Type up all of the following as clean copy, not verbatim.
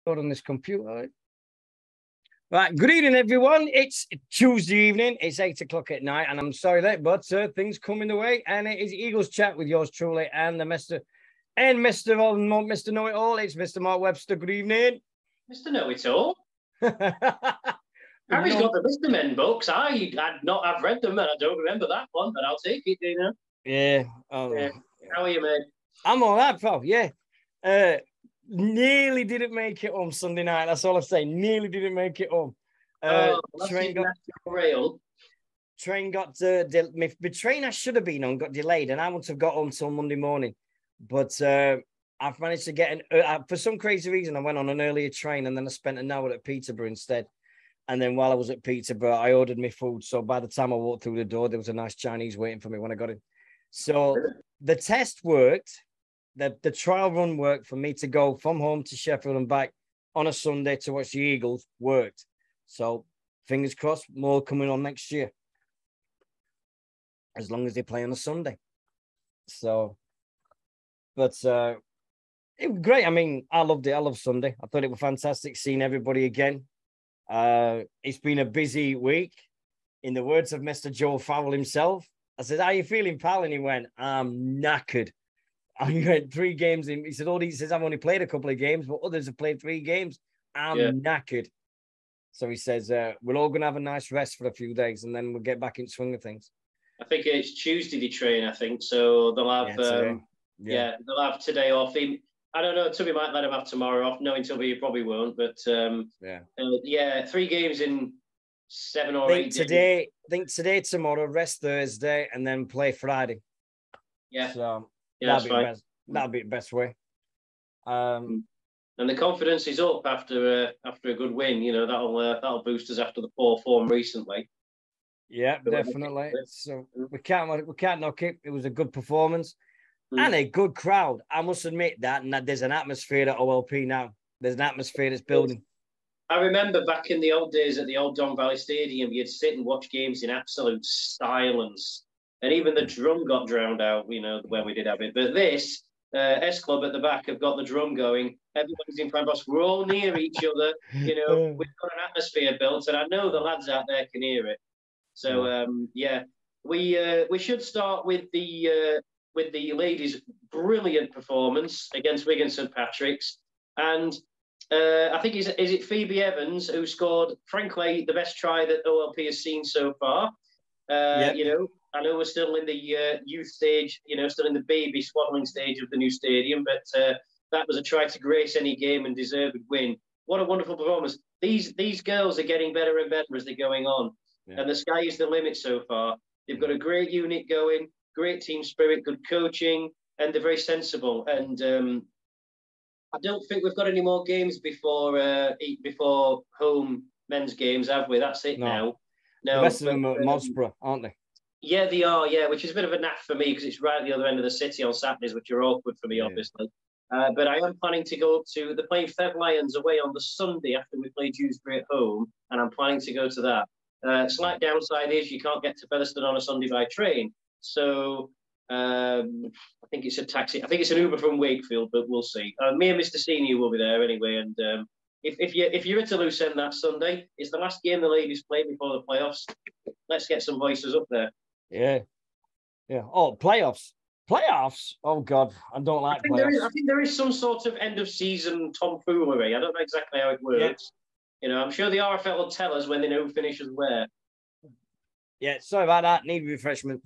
Got on this computer. Right, good evening, everyone. It's Tuesday evening. It's 8 o'clock at night, and I'm sorry that, but things coming the way, and it is Eagles Chat with yours truly and the Mr. Know It All. It's Mr. Mark Webster. Good evening, Mr. Know It All. Harry's got the Mr. Men books. I've read them, and I don't remember that one, but I'll take it. You know. Yeah. Yeah. How are you, mate? I'm all right, pal. Yeah. Nearly didn't make it home Sunday night. That's all I say. Nearly didn't make it home. Train got rail. Train got the train I should have been on got delayed, and I wouldn't have got home till Monday morning. But I've managed to get for some crazy reason I went on an earlier train, and then I spent an hour at Peterborough instead. And then while I was at Peterborough, I ordered my food. So by the time I walked through the door, there was a nice Chinese waiting for me when I got in. So the test worked. The trial run worked for me to go from home to Sheffield and back on a Sunday to watch the Eagles worked. So fingers crossed, more coming on next year. As long as they play on a Sunday. So, but it was great. I mean, I loved it. I love Sunday. I thought it was fantastic seeing everybody again. It's been a busy week. In the words of Mr. Joe Farrell himself, I said, "How are you feeling, pal?" And he went, "I'm knackered." I went 3 games in. He said, "He says I've only played a couple of games, but others have played 3 games. I'm knackered." So he says, "We're all going to have a nice rest for a few days, and then we'll get back in swing of things." I think it's Tuesday they train. I think so. They'll have they'll have today off. I don't know. Tubby might let them have tomorrow off. Knowing Tubby, he probably won't. But 3 games in 7 or 8 days. Today, tomorrow, rest Thursday, and then play Friday. Yeah. So that'll be the best way. And the confidence is up after a good win. You know, that'll boost us after the poor form recently. Yeah, definitely. So we can't knock it. It was a good performance and a good crowd. I must admit that, and that there's an atmosphere at OLP now. There's an atmosphere that's building. I remember back in the old days at the old Don Valley Stadium, you'd sit and watch games in absolute silence. And even the drum got drowned out, you know, where we did have it. But this, S Club at the back have got the drum going. Everybody's in front of us. We're all near each other. You know, we've got an atmosphere built, and I know the lads out there can hear it. So, we should start with the ladies' brilliant performance against Wigan St Patrick's. And I think is it Phoebe Evans who scored, frankly, the best try that OLP has seen so far. You know, I know we're still in the youth stage, you know, still in the baby swaddling stage of the new stadium, but that was a try to grace any game and deserved win. What a wonderful performance. These girls are getting better and better as they're going on. Yeah. And the sky is the limit so far. They've got a great unit going, great team spirit, good coaching, and they're very sensible. And I don't think we've got any more games before home men's games, have we? That's it now. No, the rest of them are at Mosborough, aren't they? Yeah, they are, which is a bit of a naff for me because it's right at the other end of the city on Saturdays, which are awkward for me, obviously. But I am planning to go to, they're playing Fev Lions away on the Sunday after we play Dewsbury at home, and I'm planning to go to that. Slight downside is you can't get to Featherstone on a Sunday by train. So I think it's a taxi. I think it's an Uber from Wakefield, but we'll see. Me and Mr. Senior will be there anyway. And if you're at a loose end that Sunday, it's the last game the ladies play before the playoffs. Let's get some voices up there. Yeah. Oh, playoffs. Oh God, I don't like playoffs. I think there is some sort of end of season tomfoolery. I don't know exactly how it works. Yeah. You know, I'm sure the RFL will tell us when they know who finishes where. Yeah, sorry about that. Need refreshment.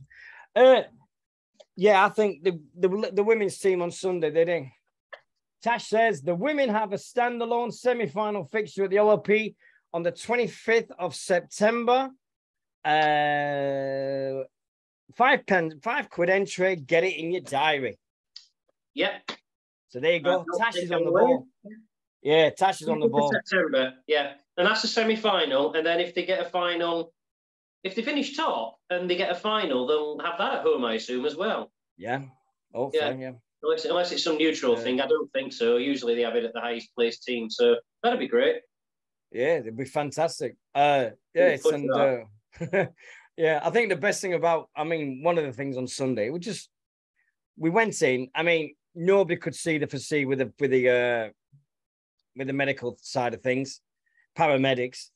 I think the women's team on Sunday, they did. Tash says the women have a standalone semi-final fixture at the OLP on the 25th of September. £5 entry. Get it in your diary. Yep. So there you go. Tash is on the ball. Yeah, Tash is on the ball. September, yeah. And that's a semi-final. And then if they get a final, if they finish top and they get a final, they'll have that at home, I assume, as well. Yeah. Oh, yeah. Unless it's some neutral thing. I don't think so. Usually they have it at the highest placed team. So that'd be great. Yeah, it'd be fantastic. I think the best thing about, one of the things on Sunday, we went in, nobody could see the foresee with the with the medical side of things, paramedics.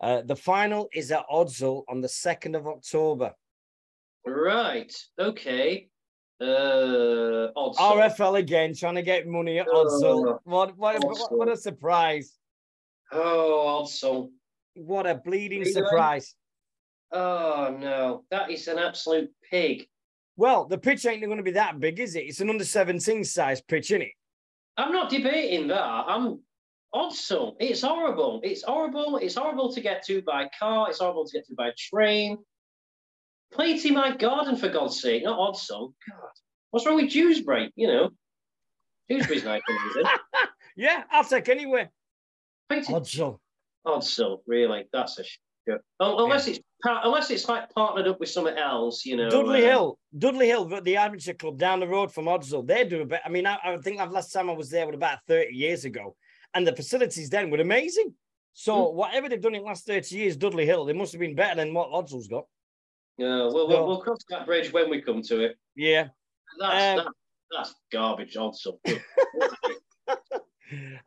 The final is at Oddsall on the 2nd of October. Right. Okay. Oddsall. RFL again, trying to get money at Oddsall. What a surprise. Oh, Oddsall. What a bleeding surprise. Oh, no. That is an absolute pig. Well, the pitch ain't going to be that big, is it? It's an under 17 size pitch, isn't it? I'm not debating that. Oddsall. It's horrible. It's horrible. It's horrible to get to by car. It's horrible to get to by train. Play to my garden, for God's sake, not Oddsall. God. What's wrong with Dewsbury? You know, Dewsbury's nice, isn't it? Yeah, I'll take anywhere. Oddsall, really? That's a shit. Unless it's like partnered up with something else, you know. Dudley Hill, the amateur club down the road from Oddsall. They do a bit. I mean, I think last time I was there was about 30 years ago, and the facilities then were amazing. So whatever they've done in the last 30 years, Dudley Hill, they must have been better than what Oddsall's got. Yeah, we'll cross that bridge when we come to it. Yeah. That's garbage, Oddsall. But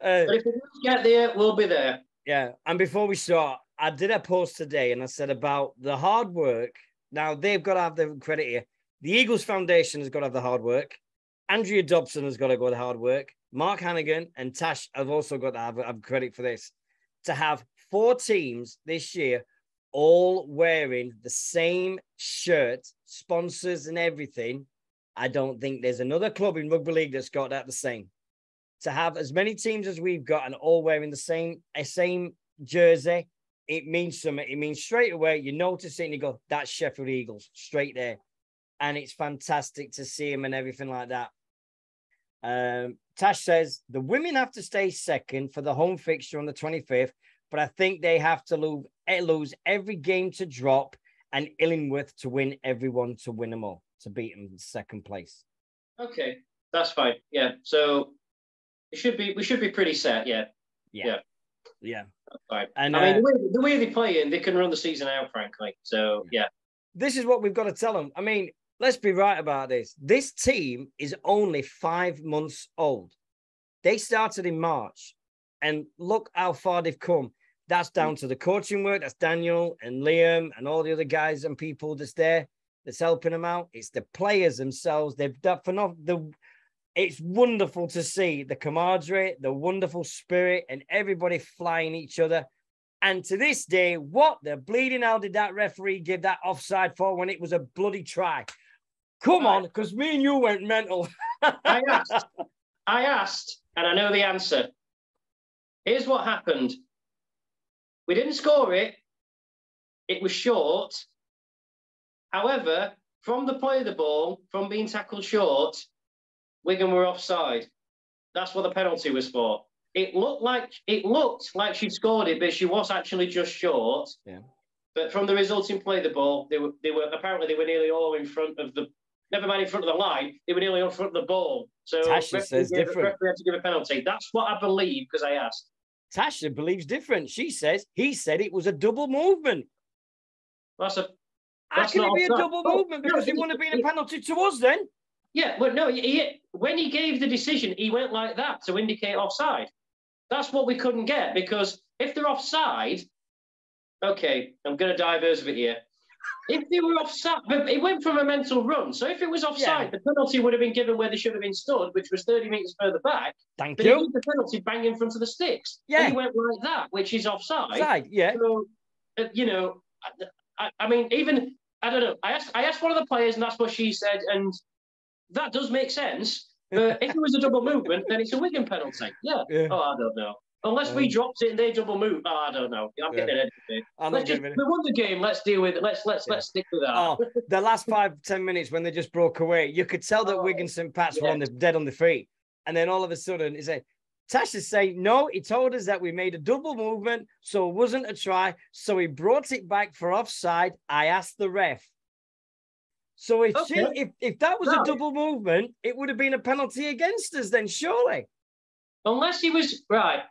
if we get there, we'll be there. Yeah. And before we start, I did a post today and I said about the hard work. Now, they've got to have the credit here. The Eagles Foundation has got to have the hard work. Andrea Dobson has got to go the hard work. Mark Hannigan and Tash have also got to have credit for this. To have 4 teams this year all wearing the same shirt, sponsors and everything, I don't think there's another club in rugby league that's got that the same. To have as many teams as we've got and all wearing the same jersey, it means something. It means straight away you notice it and you go, that's Sheffield Eagles, straight there. And it's fantastic to see them and everything like that. Tash says, the women have to stay second for the home fixture on the 25th, but I think they have to lose every game to drop and Illingworth to win everyone to win them all, to beat them in second place. Okay, that's fine. Yeah, so we should be pretty set. Yeah. That's fine. And I mean, the way they play in, they can run the season out, frankly. So yeah, this is what we've got to tell them. I mean, let's be right about this. This team is only 5 months old. They started in March, and look how far they've come. That's down to the coaching work. That's Daniel and Liam and all the other guys and people that's there that's helping them out. It's the players themselves. They've done it's wonderful to see the camaraderie, the wonderful spirit, and everybody flying each other. And to this day, what the bleeding hell did that referee give that offside for when it was a bloody try? Come on, because me and you went mental. I asked, and I know the answer. Here's what happened. We didn't score it. It was short. However, from the play of the ball, from being tackled short, Wigan were offside. That's what the penalty was for. It looked like she'd scored it, but she was actually just short. Yeah. But from the resulting play of the ball, they were nearly all in front of the. Never mind in front of the line, they were nearly in front of the ball. So Tasha says different. Referee had to give a penalty. That's what I believe because I asked. Tasha believes different. He said it was a double movement. How can it be a double movement? Because it wouldn't have been a penalty to us then. Yeah, but no, when he gave the decision, he went like that to indicate offside. That's what we couldn't get, because if they're offside, okay, I'm going to diverse a bit here. If they were offside, but it went from a mental run. So if it was offside, the penalty would have been given where they should have been stood, which was 30 metres further back. Thank you. But he gave the penalty bang in front of the sticks. Yeah. And he went like that, which is offside. Offside, yeah. So, I mean, even, I don't know. I asked one of the players, and that's what she said, and that does make sense. But if it was a double movement, then it's a Wigan penalty. Yeah. Oh, I don't know. Unless we dropped it and they double move. Oh, I don't know. I'm getting ahead of it. We won the game. Let's deal with it. Let's stick with that. Oh, the last 5-10 minutes when they just broke away, you could tell that Wigan St. Pat's were dead on the feet. And then all of a sudden, he said, Tash is saying, no, he told us that we made a double movement, so it wasn't a try. So he brought it back for offside. I asked the ref. So if that was a double movement, it would have been a penalty against us then, surely. Unless he was, right.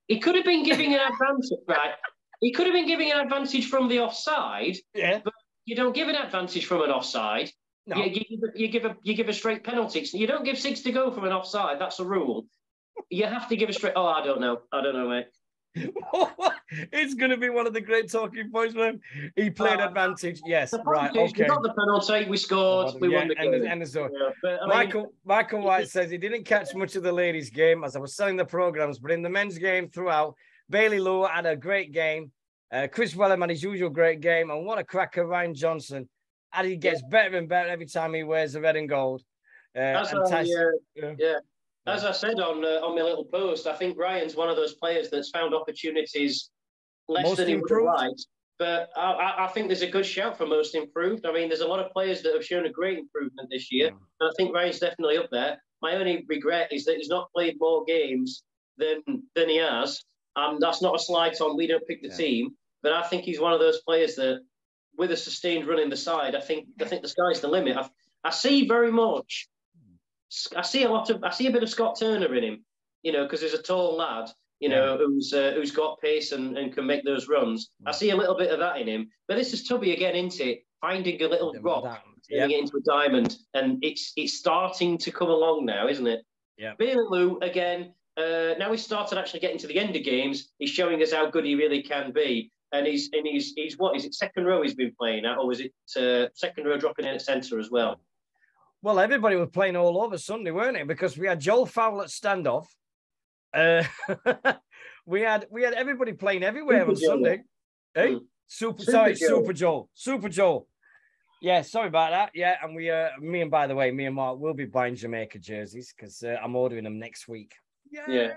He could have been giving an advantage, right? He could have been giving an advantage from the offside. Yeah. But you don't give an advantage from an offside. No. You give a straight penalty. You don't give 6 to go from an offside. That's a rule. You have to give a straight. Oh, I don't know, mate. It's going to be one of the great talking points for him. He played advantage. Yes, right. Okay. We got the penalty. We scored. We won the game. And so but, Michael White says he didn't catch much of the ladies' game as I was selling the programs, but in the men's game throughout, Bailey Lowe had a great game. Chris Wellham had his usual great game, and what a cracker Ryan Johnson. And he gets better and better every time he wears the red and gold. As I said on my little post, I think Ryan's one of those players that's found opportunities less than he would have liked. But I think there's a good shout for most improved. I mean, there's a lot of players that have shown a great improvement this year. And I think Ryan's definitely up there. My only regret is that he's not played more games than he has. That's not a slight on, we don't pick the team. But I think he's one of those players that, with a sustained run in the side, I think the sky's the limit. I see very much. I see a bit of Scott Turner in him, because he's a tall lad, who's got pace and can make those runs. I see a little bit of that in him. But this is Tubby again, isn't it? Finding a little rock, turning it into a diamond, and it's starting to come along now, isn't it? Yeah. Bailey Lou again. Now he's started actually getting to the end of games. He's showing us how good he really can be. And he's what is it? Second row he's been playing at, or was it second row dropping in at centre as well? Well, everybody was playing all over Sunday, weren't it? Because we had Joel Fowler at standoff. We had everybody playing everywhere on Sunday. Hey, Super Joel. Yeah, sorry about that. Yeah, and me and Mark will be buying Jamaica jerseys because I'm ordering them next week. Yes.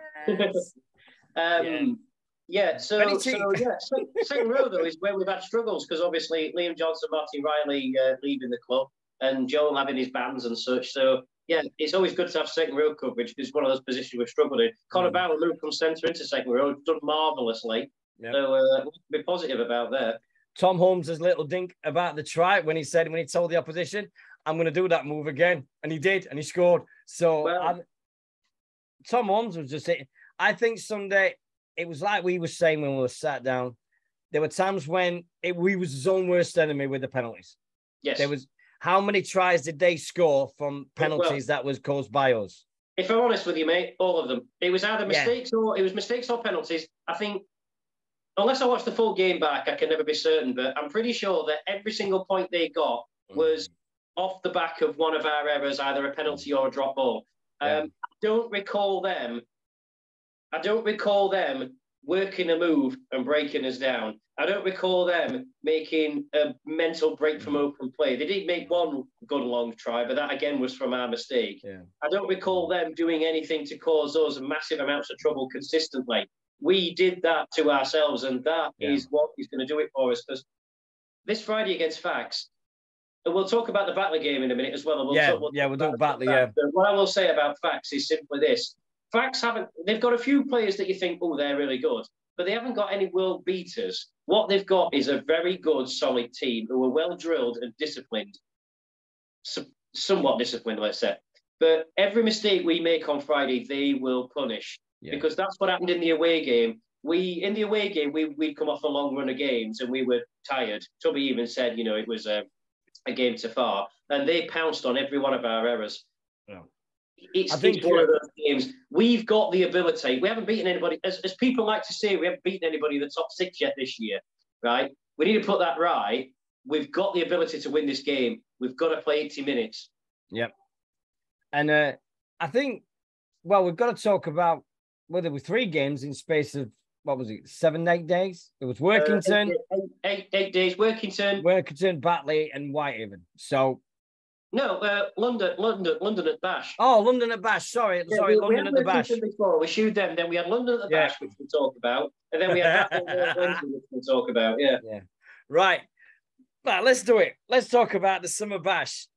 Yeah. So second row though is where we've had struggles because obviously Liam Johnson, Martin Riley leaving the club, and Joel having his bands and such. So yeah, it's always good to have second row coverage because it's one of those positions we've struggled in. Connor Barrow moved from centre into second row, done marvellously. Yep. So we'll be positive about that. Tom Holmes' little dink about the try when he told the opposition, "I'm going to do that move again," and he did, and he scored. So Tom Holmes was just saying, I think Sunday. It was like we were saying when we were sat down. There were times when we was his own worst enemy with the penalties. Yes. There was how many tries did they score from penalties that was caused by us? If I'm honest with you, mate, all of them. It was either mistakes or penalties. I think, unless I watched the full game back, I can never be certain. But I'm pretty sure that every single point they got was off the back of one of our errors, either a penalty or a drop ball. I don't recall them working a move and breaking us down. I don't recall them making a mental break from open play. They did make one good long try, but that again was from our mistake. Yeah. I don't recall them doing anything to cause us massive amounts of trouble consistently. We did that to ourselves, and that is what is going to do it for us. Because this Friday against Fax, and we'll talk about the Batley game in a minute as well. We'll do Batley. Yeah. What I will say about Fax is simply this. Fax they've got a few players that you think, oh, they're really good, but they haven't got any world beaters. What they've got is a very good, solid team who are well drilled and disciplined, somewhat disciplined, let's say. But every mistake we make on Friday, they will punish because that's what happened in the away game. We'd come off a long run of games and we were tired. Tubby even said, it was a game too far, and they pounced on every one of our errors. Yeah. It's one of those games. We've got the ability. We haven't beaten anybody. As people like to say, we haven't beaten anybody in the top 6 yet this year, right? We need to put that right. We've got the ability to win this game. We've got to play 80 minutes. Yep. And I think, we've got to talk about whether it was 3 games in space of, 7, 8 days? It was Workington. 8 days. Workington, Batley, and Whitehaven. So, no, London at Bash. Oh, London at Bash. Sorry, London at the Bash. Before we showed them, then we had London at the Bash, which we'll talk about, and then we had Wednesday, which we'll talk about. Yeah. Right. Well, let's do it. Let's talk about the Summer Bash.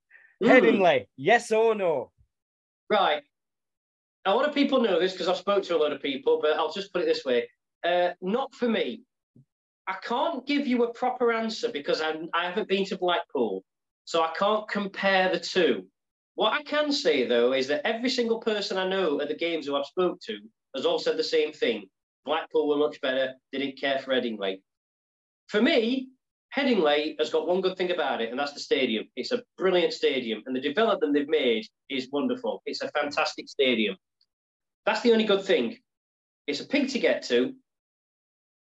Headingley, yes or no? Right. A lot of people know this because I've spoke to a lot of people, but I'll just put it this way: not for me. I can't give you a proper answer because I haven't been to Blackpool. So I can't compare the two. What I can say, though, is that every single person I know at the games who I've spoke to has all said the same thing. Blackpool were much better. They didn't care for Headingley. For me, Headingley has got one good thing about it, and that's the stadium. It's a brilliant stadium, and the development they've made is wonderful. It's a fantastic stadium. That's the only good thing. It's a pig to get to.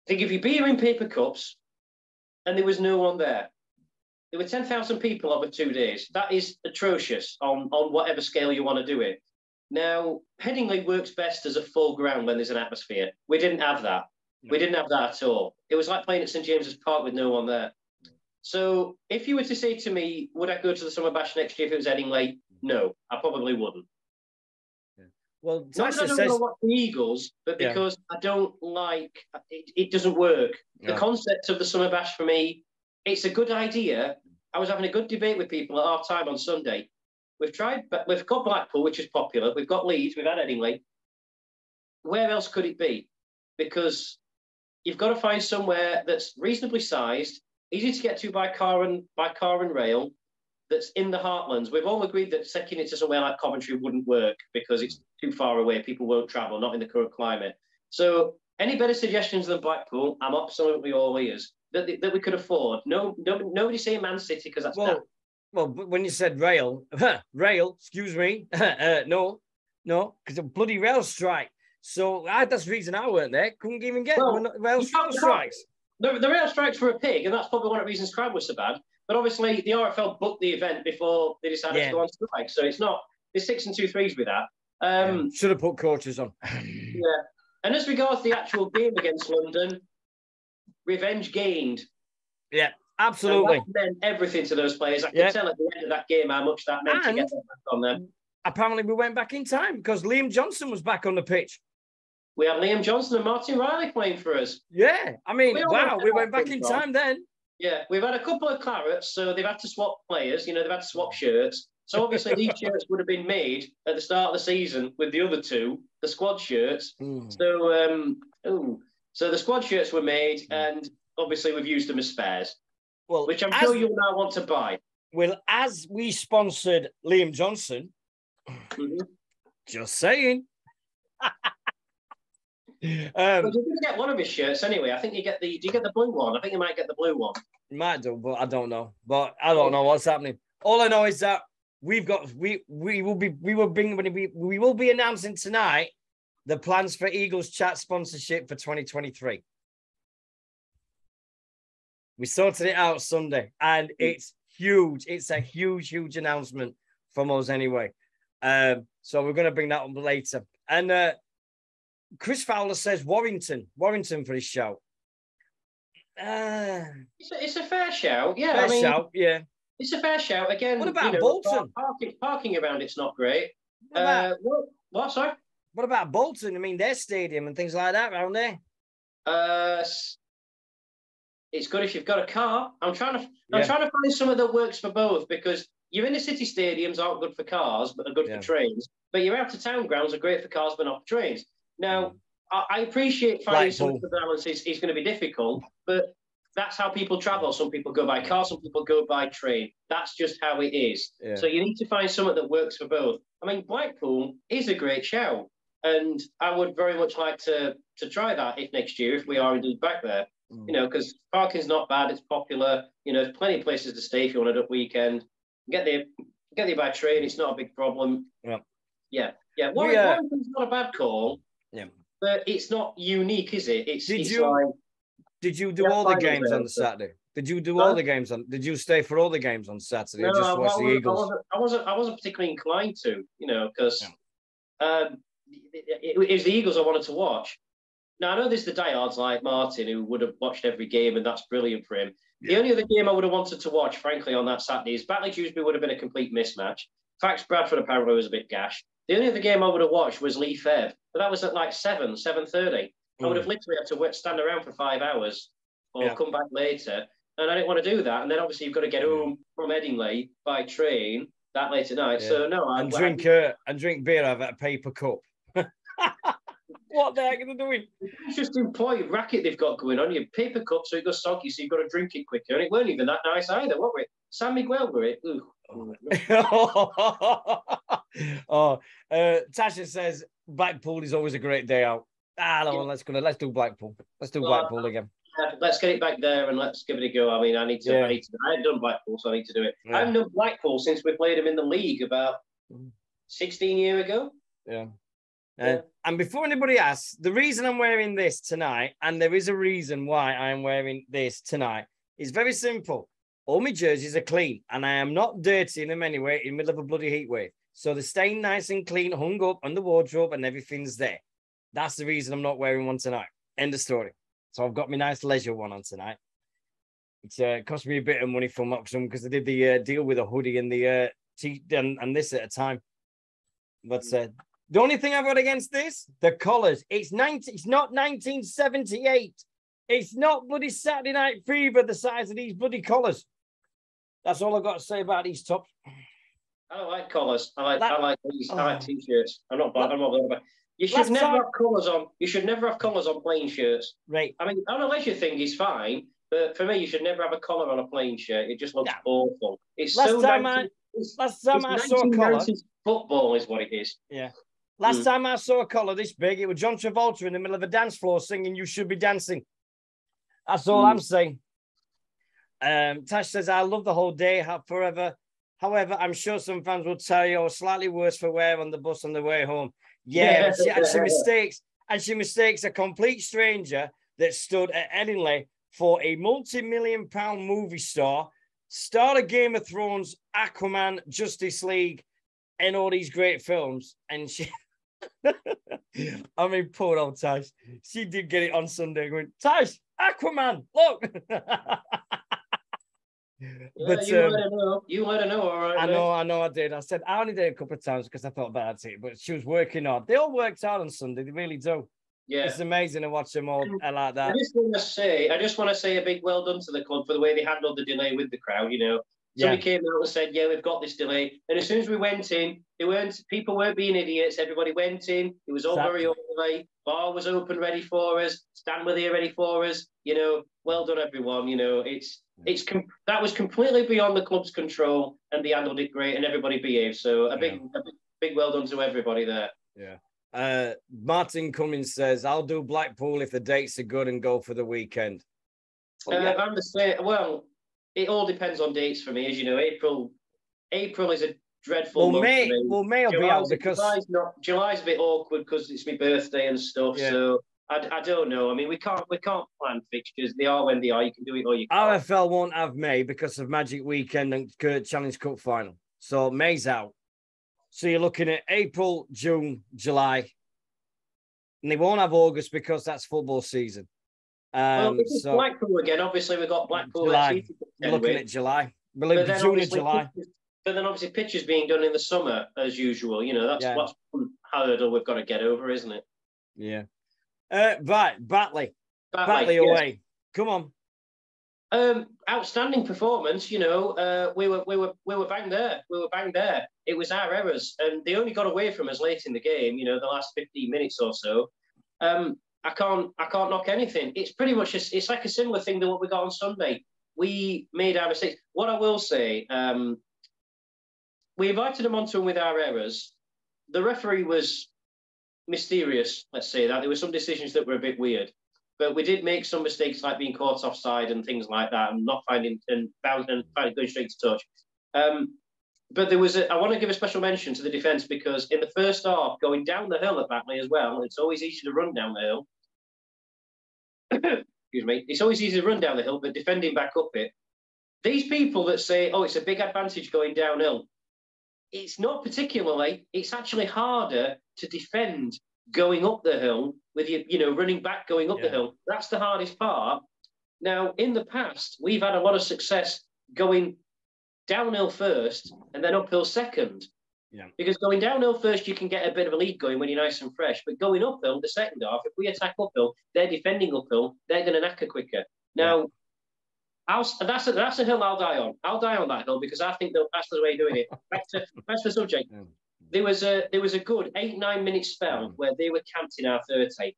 They give you beer in paper cups, and there was no one there. There were 10,000 people over 2 days. That is atrocious on whatever scale you want to do it. Now, Headingley works best as a full ground when there's an atmosphere. We didn't have that. We didn't have that at all. It was like playing at St James's Park with no one there. So if you were to say to me, would I go to the Summer Bash next year if it was Headingley? No, I probably wouldn't. Yeah. Well, not because I don't want to watch the Eagles, but because I don't like it doesn't work. The concept of the Summer Bash for me, it's a good idea. I was having a good debate with people at half time on Sunday. We've got Blackpool, which is popular. We've got Leeds. We've had Headingley. Where else could it be? Because you've got to find somewhere that's reasonably sized, easy to get to by car and rail, that's in the heartlands. We've all agreed that taking it to somewhere like Coventry wouldn't work because it's too far away. People won't travel, not in the current climate. So any better suggestions than Blackpool, I'm absolutely all ears. That we could afford. Nobody say Man City because that's Well, when you said rail, excuse me, no, because the bloody rail strike. So that's the reason I weren't there. Couldn't even get rail strikes. The rail strikes were a pig, and that's probably one of the reasons crowd was so bad. But obviously, the RFL booked the event before they decided to go on strike. So it's 6 and 2 3s with that. Should have put coaches on. Yeah. And as regards the actual game against London, revenge gained. Yeah, absolutely. And that meant everything to those players. I could tell at the end of that game how much that meant to get them back on them. Apparently, we went back in time because Liam Johnson was back on the pitch. We had Liam Johnson and Martin Riley playing for us. Yeah, I mean, we went back in time then. Yeah, we've had a couple of clarets, so they've had to swap players. They've had to swap shirts. So obviously these shirts would have been made at the start of the season with the other two, the squad shirts. So the squad shirts were made, and obviously we've used them as spares, which I'm sure you'll now want to buy. Well, as we sponsored Liam Johnson, just saying. Well, you're going to get one of his shirts anyway. I think do you get the blue one? I think you might get the blue one. You might do, but I don't know. But I don't know what's happening. All I know is that we will be announcing tonight the plans for Eagles Chat sponsorship for 2023. We sorted it out Sunday, and it's huge. It's a huge announcement from us anyway. So we're going to bring that up later. And Chris Fowler says Warrington for his shout. It's a fair shout, yeah. Fair shout, yeah. It's a fair shout. Again, what about Bolton? Parking around it's not great. What, sorry? What about Bolton? I mean, their stadium and things like that around there. It's good if you've got a car. I'm trying to find somewhere that works for both, because your inner city stadiums aren't good for cars, but are good for trains. But your out of town grounds are great for cars, but not for trains. Now, I appreciate finding some balance is going to be difficult, but that's how people travel. Some people go by car, some people go by train. That's just how it is. Yeah. So you need to find something that works for both. I mean, Blackpool is a great shout, and I would very much like to try that next year if we are indeed back there. Because parking's not bad, it's popular. There's plenty of places to stay if you want a weekend. Get there by train, it's not a big problem. Yeah. Warrington's not a bad call. Yeah. But it's not unique, is it? Did you do all the games on the Saturday? Did you do all the games on? Did you stay for all the games on Saturday? No, or just watch the Eagles? I wasn't particularly inclined to, because it was the Eagles I wanted to watch. Now I know there's the diehards like Martin who would have watched every game, and that's brilliant for him. Yeah. The only other game I would have wanted to watch, frankly, on that Saturday is Batley Dewsbury would have been a complete mismatch. Fax Bradford apparently was a bit gash. The only other game I would have watched was Lee Fev, but that was at like 7:30. I would have literally had to stand around for 5 hours or come back later, and I didn't want to do that. And then obviously you've got to get home from Headingley by train that late at night. Yeah. So no, and drink beer out of a paper cup. What the heck are they doing? It's just employee racket they've got going on. Your paper cup, so it goes soggy, so you've got to drink it quicker. And it weren't even that nice either, what were it? San Miguel were it? Tasha says Blackpool is always a great day out. Let's do Blackpool. Let's do Blackpool again. Let's get it back there and let's give it a go. I mean, I haven't done Blackpool, so I need to do it. Yeah. I haven't done Blackpool since we played them in the league about 16 years ago. Yeah. And before anybody asks, the reason I'm wearing this tonight, and there is a reason why I'm wearing this tonight, is very simple. All my jerseys are clean, and I am not dirtying them anyway in the middle of a bloody heat wave. So they're staying nice and clean, hung up on the wardrobe, and everything's there. That's the reason I'm not wearing one tonight. End of story. So I've got my nice leisure one on tonight. It cost me a bit of money from Oxfam because I did the deal with a hoodie and the and this at a time. But the only thing I've got against this, the colours. It's not 1978. It's not bloody Saturday Night Fever, the size of these bloody collars. That's all I've got to say about these tops. I don't like collars. I like these. I like t-shirts. I'm not bothered about. You should never have colours on. You should never have colours on plain shirts. Right. I mean, on a leisure thing is fine, but for me, you should never have a collar on a plain shirt. It just looks awful. It's last time I saw a collar. Football is what it is. Yeah. Last time I saw a collar this big, it was John Travolta in the middle of a dance floor singing "You Should Be Dancing." That's all I'm saying. Tash says, I love the whole day forever. However, I'm sure some fans will tell you, slightly worse for wear on the bus on the way home. Yeah, she mistakes a complete stranger that stood at Headingley for a multi-million-pound movie star of Game of Thrones, Aquaman, Justice League, and all these great films. And she, I mean, poor old Tash. She did get it on Sunday going, Tash, Aquaman, look. But you let her know, all right. I know, I did. I said I only did it a couple of times because I thought about it, but she was working hard. They all worked hard on Sunday. They really do. Yeah, it's amazing to watch them all like that. I just want to say a big well done to the club for the way they handled the delay with the crowd. You know, somebody came out and said, "Yeah, we've got this delay," and as soon as we went in, people weren't being idiots. Everybody went in. It was all very orderly. Bar was open, ready for us. Stand with you, ready for us. You know, well done, everyone. You know, that was completely beyond the club's control, and they handled it great, and everybody behaved. So a big well done to everybody there. Yeah. Martin Cummins says, "I'll do Blackpool if the dates are good and go for the weekend." I'm the same. Well, it all depends on dates for me, as you know. April is a dreadful month for me. Well, May will be out because July's a bit awkward because it's my birthday and stuff. Yeah. So I don't know. I mean, we can't plan fixtures. They are when they are. You can do it or you can't. RFL won't have May because of Magic Weekend and Challenge Cup final. So May's out. So you're looking at April, June, July. And they won't have August because that's football season. It's Blackpool again. Obviously, we've got Blackpool. July. Looking at July. June and July. But then obviously pitches being done in the summer as usual. You know, that's what's hurdle we've got to get over, isn't it? Yeah. Right, Batley away. Come on. Outstanding performance. You know, we were bang there. It was our errors, and they only got away from us late in the game. You know, the last 15 minutes or so. I can't knock anything. It's pretty much it's like a similar thing to what we got on Sunday. We made our mistakes. What I will say, we invited them onto with our errors. The referee was mysterious, let's say that. There were some decisions that were a bit weird, but we did make some mistakes like being caught offside and things like that, and not finding and going straight to touch. But there was I want to give a special mention to the defence because in the first half, going down the hill at Batley as well, it's always easy to run down the hill. Excuse me. It's always easy to run down the hill, but defending back up it. These people that say, "Oh, it's a big advantage going downhill," it's not particularly. It's actually harder to defend going up the hill with running back going up the hill. That's the hardest part. Now, in the past, we've had a lot of success going downhill first and then uphill second. Yeah. Because going downhill first, you can get a bit of a lead going when you're nice and fresh. But going uphill, the second half, if we attack uphill, they're defending uphill, they're going to knacker quicker. Now, that's a hill I'll die on. I'll die on that hill because I think that's the way of doing it. Back to the subject. Yeah. There was a good 8-9 minute spell where they were camped in our 30.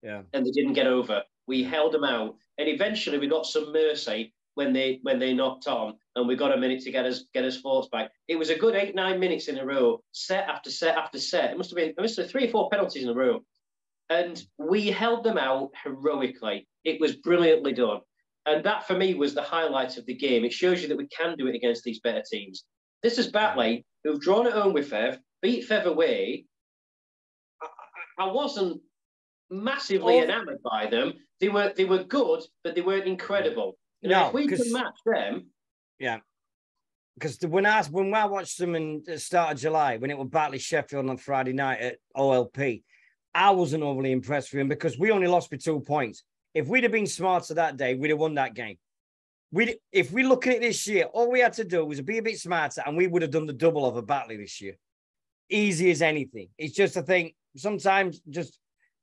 Yeah. And they didn't get over. We held them out. And eventually we got some mercy when they knocked on, and we got a minute to get us forwards back. It was a good 8-9 minutes in a row, set after set after set. It must have been 3 or 4 penalties in a row. And we held them out heroically. It was brilliantly done. And that, for me, was the highlight of the game. It shows you that we can do it against these better teams. This is Batley, who've drawn at home with Fev, beat Fev away. I wasn't massively enamored by them. They were good, but they weren't incredible. And if we can match them, yeah. Because when I watched them in the start of July, when it was Batley Sheffield on Friday night at OLP, I wasn't overly impressed with him because we only lost by 2 points. If we'd have been smarter that day, we'd have won that game. If we look at it this year, all we had to do was be a bit smarter, and we would have done the double of a Batley this year. Easy as anything. It's just a thing. Sometimes just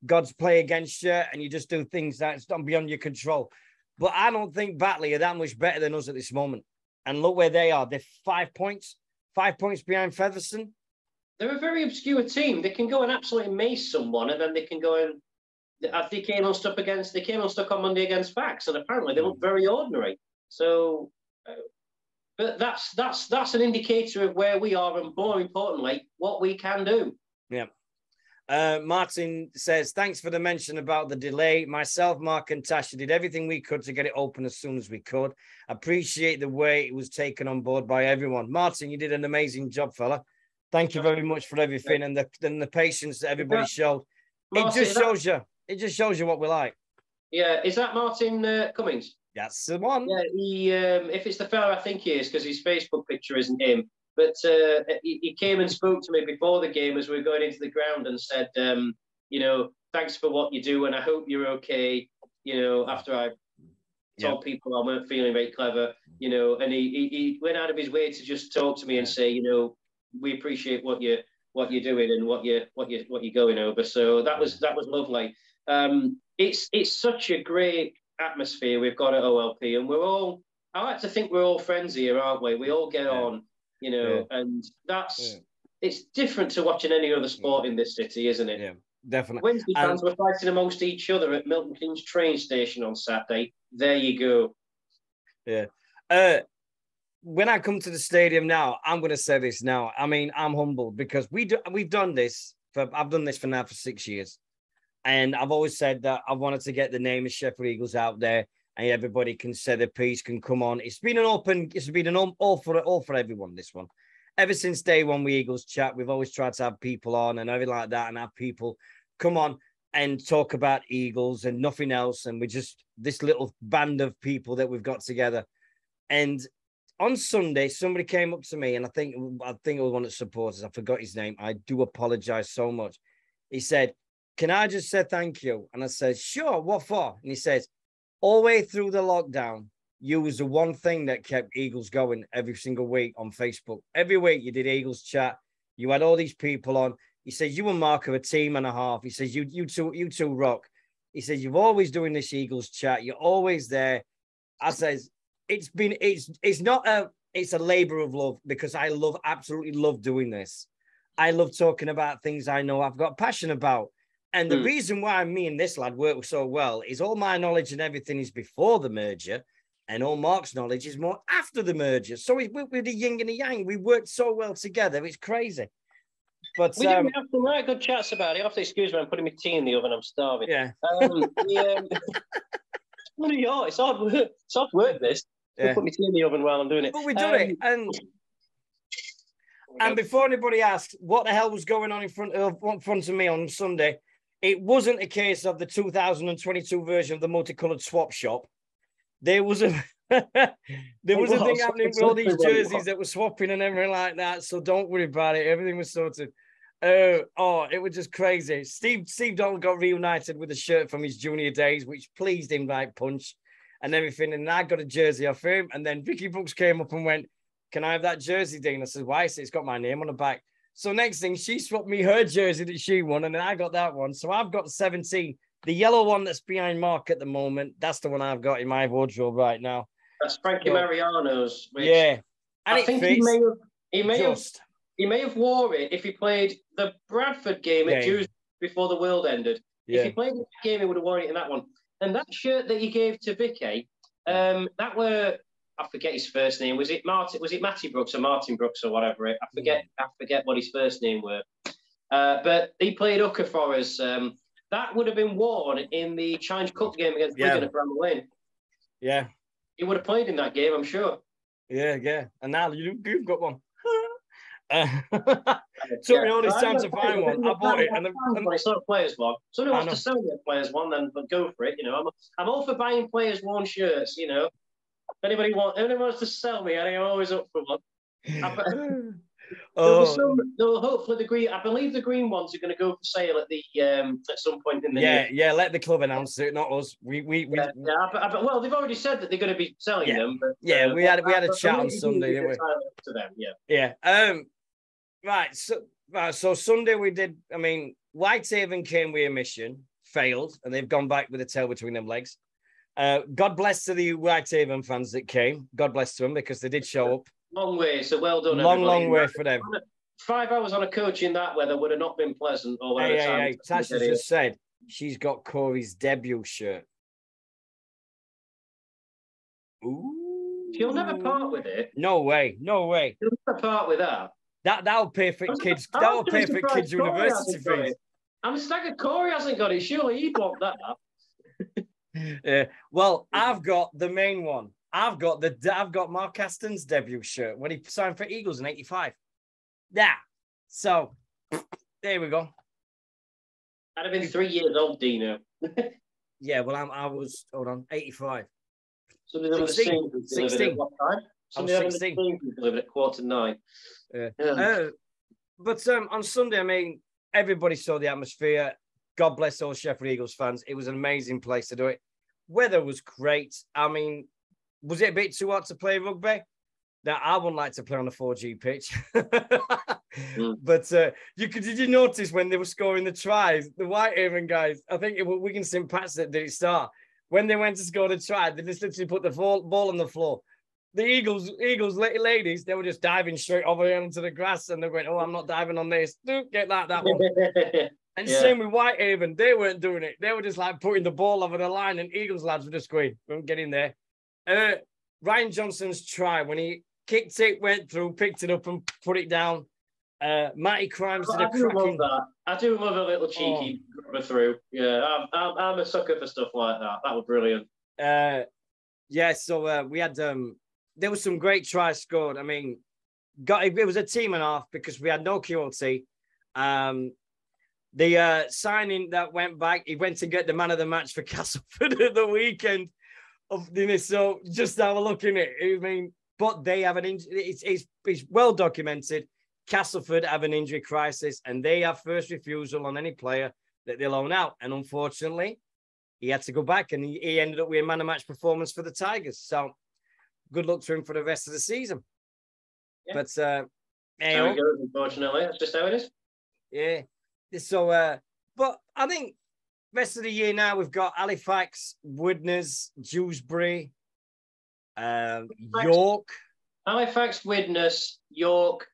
God's play against you, and you just do things that's beyond your control. But I don't think Batley are that much better than us at this moment. And look where they are. They're 5 points behind Featherstone. They're a very obscure team. They can go and absolutely mace someone, and then they can go and they came unstuck on Monday against Fax, and apparently they look very ordinary. So, but that's an indicator of where we are, and more importantly, what we can do. Yeah. Martin says, thanks for the mention about the delay. Myself, Mark and Tasha did everything we could to get it open as soon as we could. Appreciate the way it was taken on board by everyone. Martin, you did an amazing job, fella. Thank you very much for everything and the patience that everybody showed. Martin, it just shows you what we like. Yeah, is that Martin Cummings? That's the one. Yeah, he if it's the fella I think he is, because his Facebook picture isn't him. But he came and spoke to me before the game as we were going into the ground and said, thanks for what you do, and I hope you're okay. After I told people I weren't feeling very clever, and he went out of his way to just talk to me and say, we appreciate what you're doing and what you're going over. So that was lovely. It's such a great atmosphere we've got at OLP, and I like to think we're all friends here, aren't we? We all get on. And it's different to watching any other sport in this city, isn't it? Yeah, definitely. Wednesday fans were fighting amongst each other at Milton Keynes train station on Saturday. There you go. Yeah. When I come to the stadium now, I'm going to say this now. I mean, I'm humbled because we've done this I've done this for 6 years, and I've always said that I wanted to get the name of Sheffield Eagles out there. And everybody can say their piece, can come on. It's been all for everyone, this one. Ever since day one, we Eagles chat, we've always tried to have people on and everything like that, and have people come on and talk about Eagles and nothing else. And we're just this little band of people that we've got together. And on Sunday, somebody came up to me, and I think it was one of the supporters. I forgot his name. I do apologize so much. He said, "Can I just say thank you?" And I said, "Sure, what for?" And he says, "All the way through the lockdown, you was the one thing that kept Eagles going every single week on Facebook. Every week you did Eagles chat. You had all these people on." He says, "You and Mark are a team and a half." He says, you two rock." He says, "You're always doing this Eagles chat. You're always there." I says, it's a labor of love, because I absolutely love doing this. I love talking about things I know I've got passion about. And the reason why me and this lad work so well is all my knowledge and everything is before the merger, and all Mark's knowledge is more after the merger. So we're the yin and the yang. We worked so well together. It's crazy. But we do have some right good chats about it. You have to excuse me, I'm putting my tea in the oven. I'm starving. Yeah. It's hard work. It's hard work, this. Yeah. Put my tea in the oven while I'm doing it. But we do it. And before anybody asks what the hell was going on in front of me on Sunday, it wasn't a case of the 2022 version of the multicolored swap shop. There was a thing happening with all these jerseys that were swapping and everything like that. So don't worry about it. Everything was sorted. It was just crazy. Steve Dalton got reunited with a shirt from his junior days, which pleased him like punch and everything. And I got a jersey off him. And then Vicky Brooks came up and went, "Can I have that jersey, Dean?" I said, "Why?" I said, "It's got my name on the back." So next thing, she swapped me her jersey that she won, and then I got that one. So I've got 17. The yellow one that's behind Mark at the moment, that's the one I've got in my wardrobe right now. That's Frankie Mariano's. Yeah. And I think he may have wore it if he played the Bradford game at Tuesday before the world ended. Yeah. If he played that game, he would have worn it in that one. And that shirt that he gave to Vicky, that were... I forget his first name. Was it Martin? Was it Matty Brooks or Martin Brooks or whatever? I forget what his first name were. But he played hooker for us. That would have been worn in the Challenge Cup game against Wigan at Bramall Lane. Yeah, he would have played in that game, I'm sure. Yeah. And now you've got one. Took me all this time to find one. I bought it, and it's not a players one. Somebody wants to sell me a players one, then go for it. You know, I'm all for buying players worn shirts. You know, if anybody wants to sell me, I'm always up for one. Hopefully the green. I believe the green ones are going to go for sale at the at some point in the year. Let the club announce it, not us. Well, they've already said that they're going to be selling them. But, we had a chat on Sunday, didn't we? To them, Right. So Sunday we did. I mean, Whitehaven came with a mission, failed, and they've gone back with a tail between them legs. God bless to the Whitehaven fans that came. God bless to them because they did show up. Long way, so well done. Long way for them. 5 hours on a coach in that weather would have not been pleasant. Or hey, Tasha just said she's got Corey's debut shirt. Ooh. She'll never part with it. No way. She'll never part with that. That'll pay for kids. That'll pay for kids' university fees. I'm staggered Corey hasn't got it. Surely he'd want that. Well, I've got the main one. I've got Mark Aston's debut shirt when he signed for Eagles in '85. Yeah. So there we go. I'd have been 3 years old, Dino. Yeah, well, I was 85. Somebody 16. What time? Somebody 16. Delivered at 8:45. Yeah. But on Sunday, I mean, everybody saw the atmosphere. God bless all Sheffield Eagles fans. It was an amazing place to do it. Weather was great. I mean, was it a bit too hot to play rugby? Now, I wouldn't like to play on a 4G pitch. But did you notice when they were scoring the tries, the Whitehaven guys, I think it was Wigan St. Pat's that did it start. When they went to score the try, they just literally put the ball on the floor. The Eagles ladies, they were just diving straight over onto the grass and they went, I'm not diving on this. Get that one. And same with Whitehaven, they weren't doing it. They were just like putting the ball over the line and Eagles lads were just going, get in there. Ryan Johnson's try, when he kicked it, went through, picked it up and put it down. Matty Crimes did a cracking... I do love a little cheeky rubber through. Yeah, I'm a sucker for stuff like that. That was brilliant. So we had... there was some great tries scored. I mean, it was a team and a half because we had no QLT. The signing that went back, he went to get the man of the match for Castleford at the weekend. So just have a look in it. I mean, but they have an injury. It's well documented. Castleford have an injury crisis and they have first refusal on any player that they loan out. And unfortunately, he had to go back and he ended up with a man of match performance for the Tigers. So good luck to him for the rest of the season. Yeah. But unfortunately, that's just how it is. Yeah. So, but I think rest of the year now we've got Halifax, Widnes, Dewsbury, York, Halifax, Widnes, York,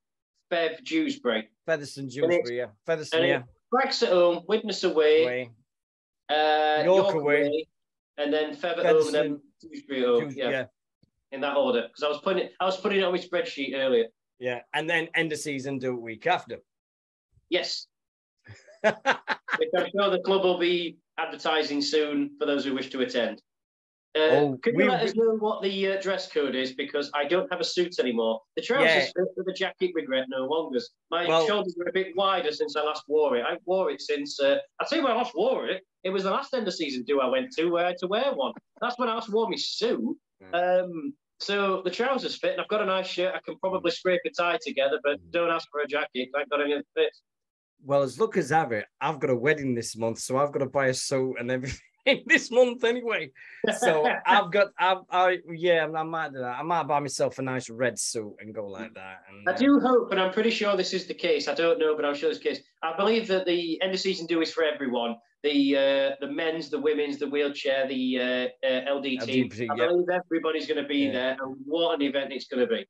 Dewsbury, Featherstone, Dewsbury, yeah, Featherstone, yeah. Halifax at home, Widnes away. York away, and then Featherstone, and then Dewsbury home. Yeah. In that order, because I was putting it on my spreadsheet earlier. Yeah, and then end of season, do a week after. Yes. Which I'm sure the club will be advertising soon for those who wish to attend. Can you let us know what the dress code is? Because I don't have a suit anymore. The trousers fit with the jacket, regret no longer. My shoulders are a bit wider since I last wore it. I wore it since, I'll tell you when I last wore it. It was the last end of season do I went to where I had to wear one. That's when I last wore my suit. So the trousers fit, and I've got a nice shirt. I can probably scrape a tie together, but don't ask for a jacket. I ain't got any of the fits. Well, as luck as have it, I've got a wedding this month, so I've got to buy a suit and everything this month anyway. So I might do that. I might buy myself a nice red suit and go like that. And, I do hope, and I'm pretty sure this is the case. I don't know, but I'm sure it's the case. I believe that the end of season do is for everyone. The men's, the women's, the wheelchair, the LD team. I believe everybody's going to be there, and what an event it's going to be.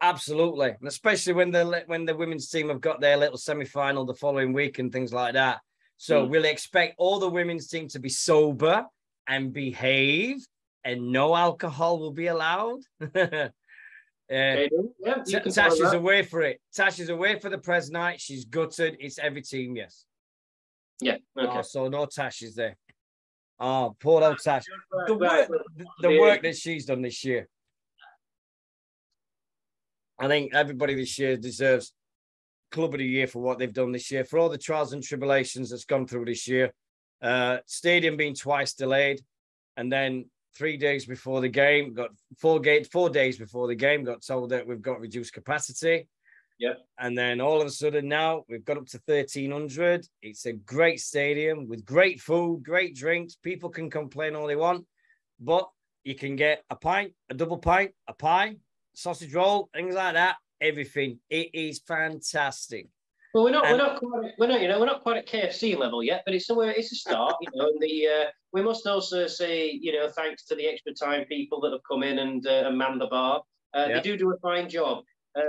Absolutely, and especially when the women's team have got their little semi-final the following week and things like that. So we'll expect all the women's team to be sober and behave, and no alcohol will be allowed. Tasha's away for it. Tasha's away for the press night. She's gutted. It's every team, yes. Yeah. Okay. So no Tasha's there. Oh, poor old Tash. The work that she's done this year. I think everybody this year deserves club of the year for what they've done this year, for all the trials and tribulations that's gone through this year. Stadium being twice delayed, and then 3 days before the game, got 4 days before the game, got told that we've got reduced capacity. Yep. And then all of a sudden now we've got up to 1,300. It's a great stadium with great food, great drinks. People can complain all they want, but you can get a pint, a double pint, a pie, sausage roll, things like that. Everything. It is fantastic. Well, we're not quite at KFC level yet, but it's a start, you know. And we must also say, you know, thanks to the extra time people that have come in and manned the bar. They do a fine job.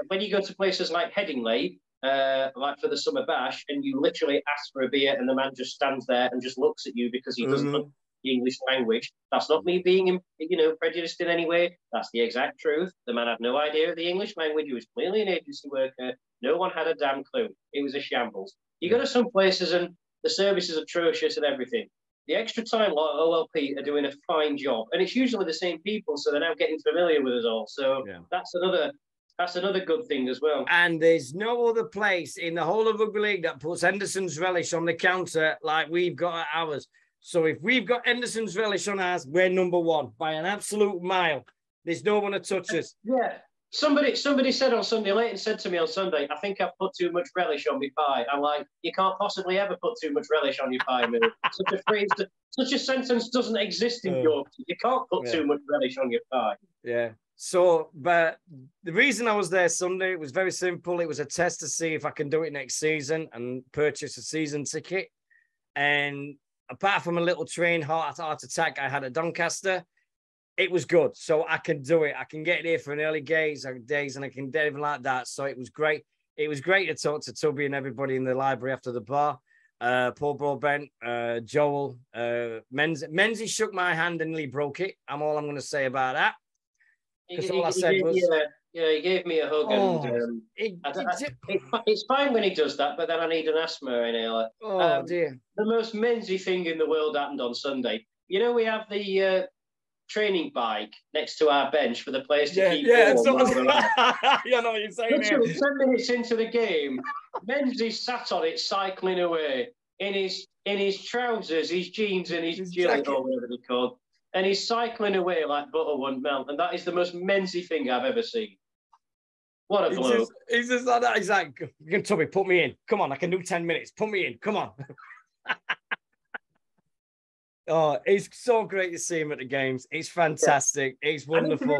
When you go to places like Headingley, like for the summer bash, and you literally ask for a beer, and the man just stands there and just looks at you because he doesn't understand the English language. That's not me being, you know, prejudiced in any way. That's the exact truth. The man had no idea of the English language. He was clearly an agency worker. No one had a damn clue. It was a shambles. You go to some places and the service is atrocious and everything. The extra time OLP are doing a fine job, and it's usually the same people, so they're now getting familiar with us all. So that's another good thing as well. And there's no other place in the whole of Rugby League that puts Henderson's relish on the counter like we've got at ours. So if we've got Henderson's relish on ours, we're number one by an absolute mile. There's no one to touch us. Yeah. Somebody said on Sunday, Leighton said to me on Sunday, I think I've put too much relish on my pie. I'm like, you can't possibly ever put too much relish on your pie, mate. Such a sentence doesn't exist in Yorkshire. You can't put too much relish on your pie. Yeah. So, but the reason I was there Sunday, it was very simple. It was a test to see if I can do it next season and purchase a season ticket. And apart from a little train heart attack I had at Doncaster, it was good. So I can do it. I can get here for an early days and I can do everything like that. So it was great. It was great to talk to Tubby and everybody in the library after the bar. Paul Broadbent, Joel, Menzies shook my hand and nearly broke it. I'm all I'm going to say about that. Because all I said was... he gave me a hug. And it's fine when he does that, but then I need an asthma inhaler. Dear. The most Menzies thing in the world happened on Sunday. You know, we have the training bike next to our bench for the players to keep warm. You know what you're saying. Literally 10 minutes into the game, Menzies sat on it cycling away in his trousers, his jeans, and his jacket, or whatever they're called. And he's cycling away like butter won't melt. And that is the most Menzies thing I've ever seen. What a bloke. He's just like that. He's like, Tubby, put me in. Come on, I can do 10 minutes. Put me in. Come on. Oh, it's so great to see him at the games. It's fantastic. Yeah. It's wonderful.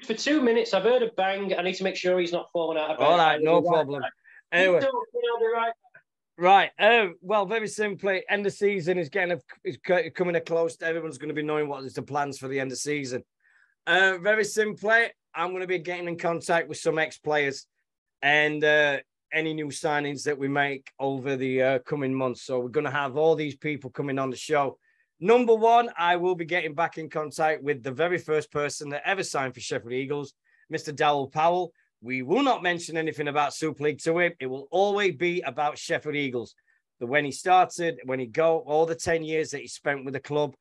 For 2 minutes, I've heard a bang. I need to make sure he's not falling out of bed. All right, no problem. Anyway. Right. Well, very simply, end of season is coming close. Everyone's going to be knowing what is the plans for the end of season. Very simply, I'm going to be getting in contact with some ex-players and any new signings that we make over the coming months. So we're going to have all these people coming on the show. Number one, I will be getting back in contact with the very first person that ever signed for Sheffield Eagles, Mr. Darryl Powell. We will not mention anything about Super League to him. It will always be about Sheffield Eagles. When he started, all the 10 years that he spent with the club,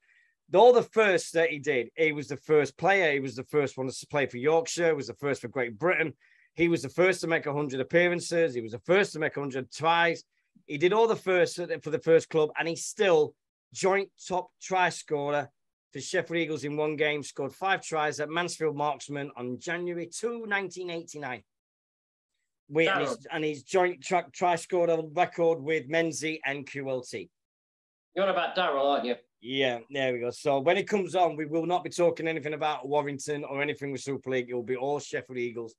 all the first that he did. He was the first player. He was the first one to play for Yorkshire. He was the first for Great Britain. He was the first to make 100 appearances. He was the first to make 100 tries. He did all the first for the first club, and he's still joint top try scorer for Sheffield Eagles in one game, scored 5 tries at Mansfield Marksman on January 2, 1989. And his joint try scorer record with Menzies and QLT. You're on about Darryl, aren't you? Yeah, there we go. So when it comes on, we will not be talking anything about Warrington or anything with Super League. It will be all Sheffield Eagles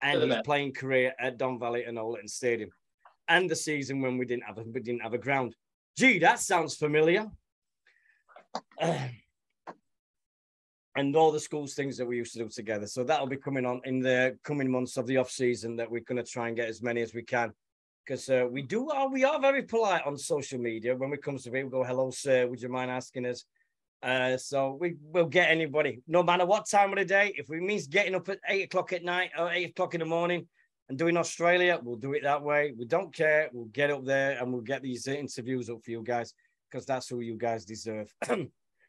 and his playing career at Don Valley and Oleton Stadium. And the season when we didn't have a ground. Gee, that sounds familiar. And all the schools things that we used to do together. So that'll be coming on in the coming months of the off season, that we're going to try and get as many as we can. Because we are very polite on social media. When it comes to people, go, hello, sir, would you mind asking us? So we'll get anybody, no matter what time of the day. If it means getting up at 8 o'clock at night or 8 o'clock in the morning and doing Australia, we'll do it that way. We don't care. We'll get up there and we'll get these interviews up for you guys, because that's who you guys deserve.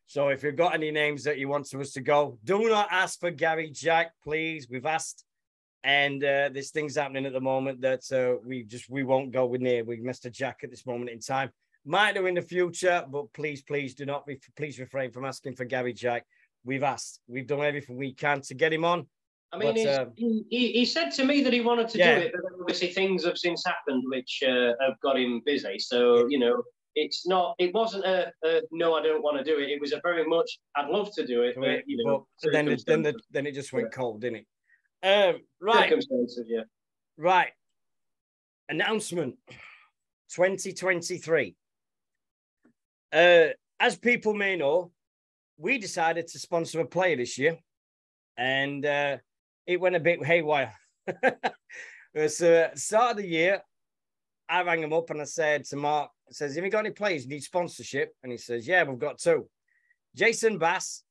So if you've got any names that you want us to go, do not ask for Gary Jack, please. We've asked And there's things happening at the moment that we won't go near with Mr. Jack at this moment in time. Might do in the future, but please do not please refrain from asking for Gary Jack. We've asked, we've done everything we can to get him on. I mean, he said to me that he wanted to do it, but obviously things have since happened which have got him busy. So, you know, it wasn't a no, I don't want to do it. It was a very much, I'd love to do it, but, you know. But then it just went cold, didn't it? Right. Circumstances, yeah. Right. Announcement 2023. As people may know, we decided to sponsor a player this year, and it went a bit haywire. So, start of the year, I rang him up and I said to Mark, I says, have you got any players who need sponsorship? And he says, yeah, we've got two, Jason Bass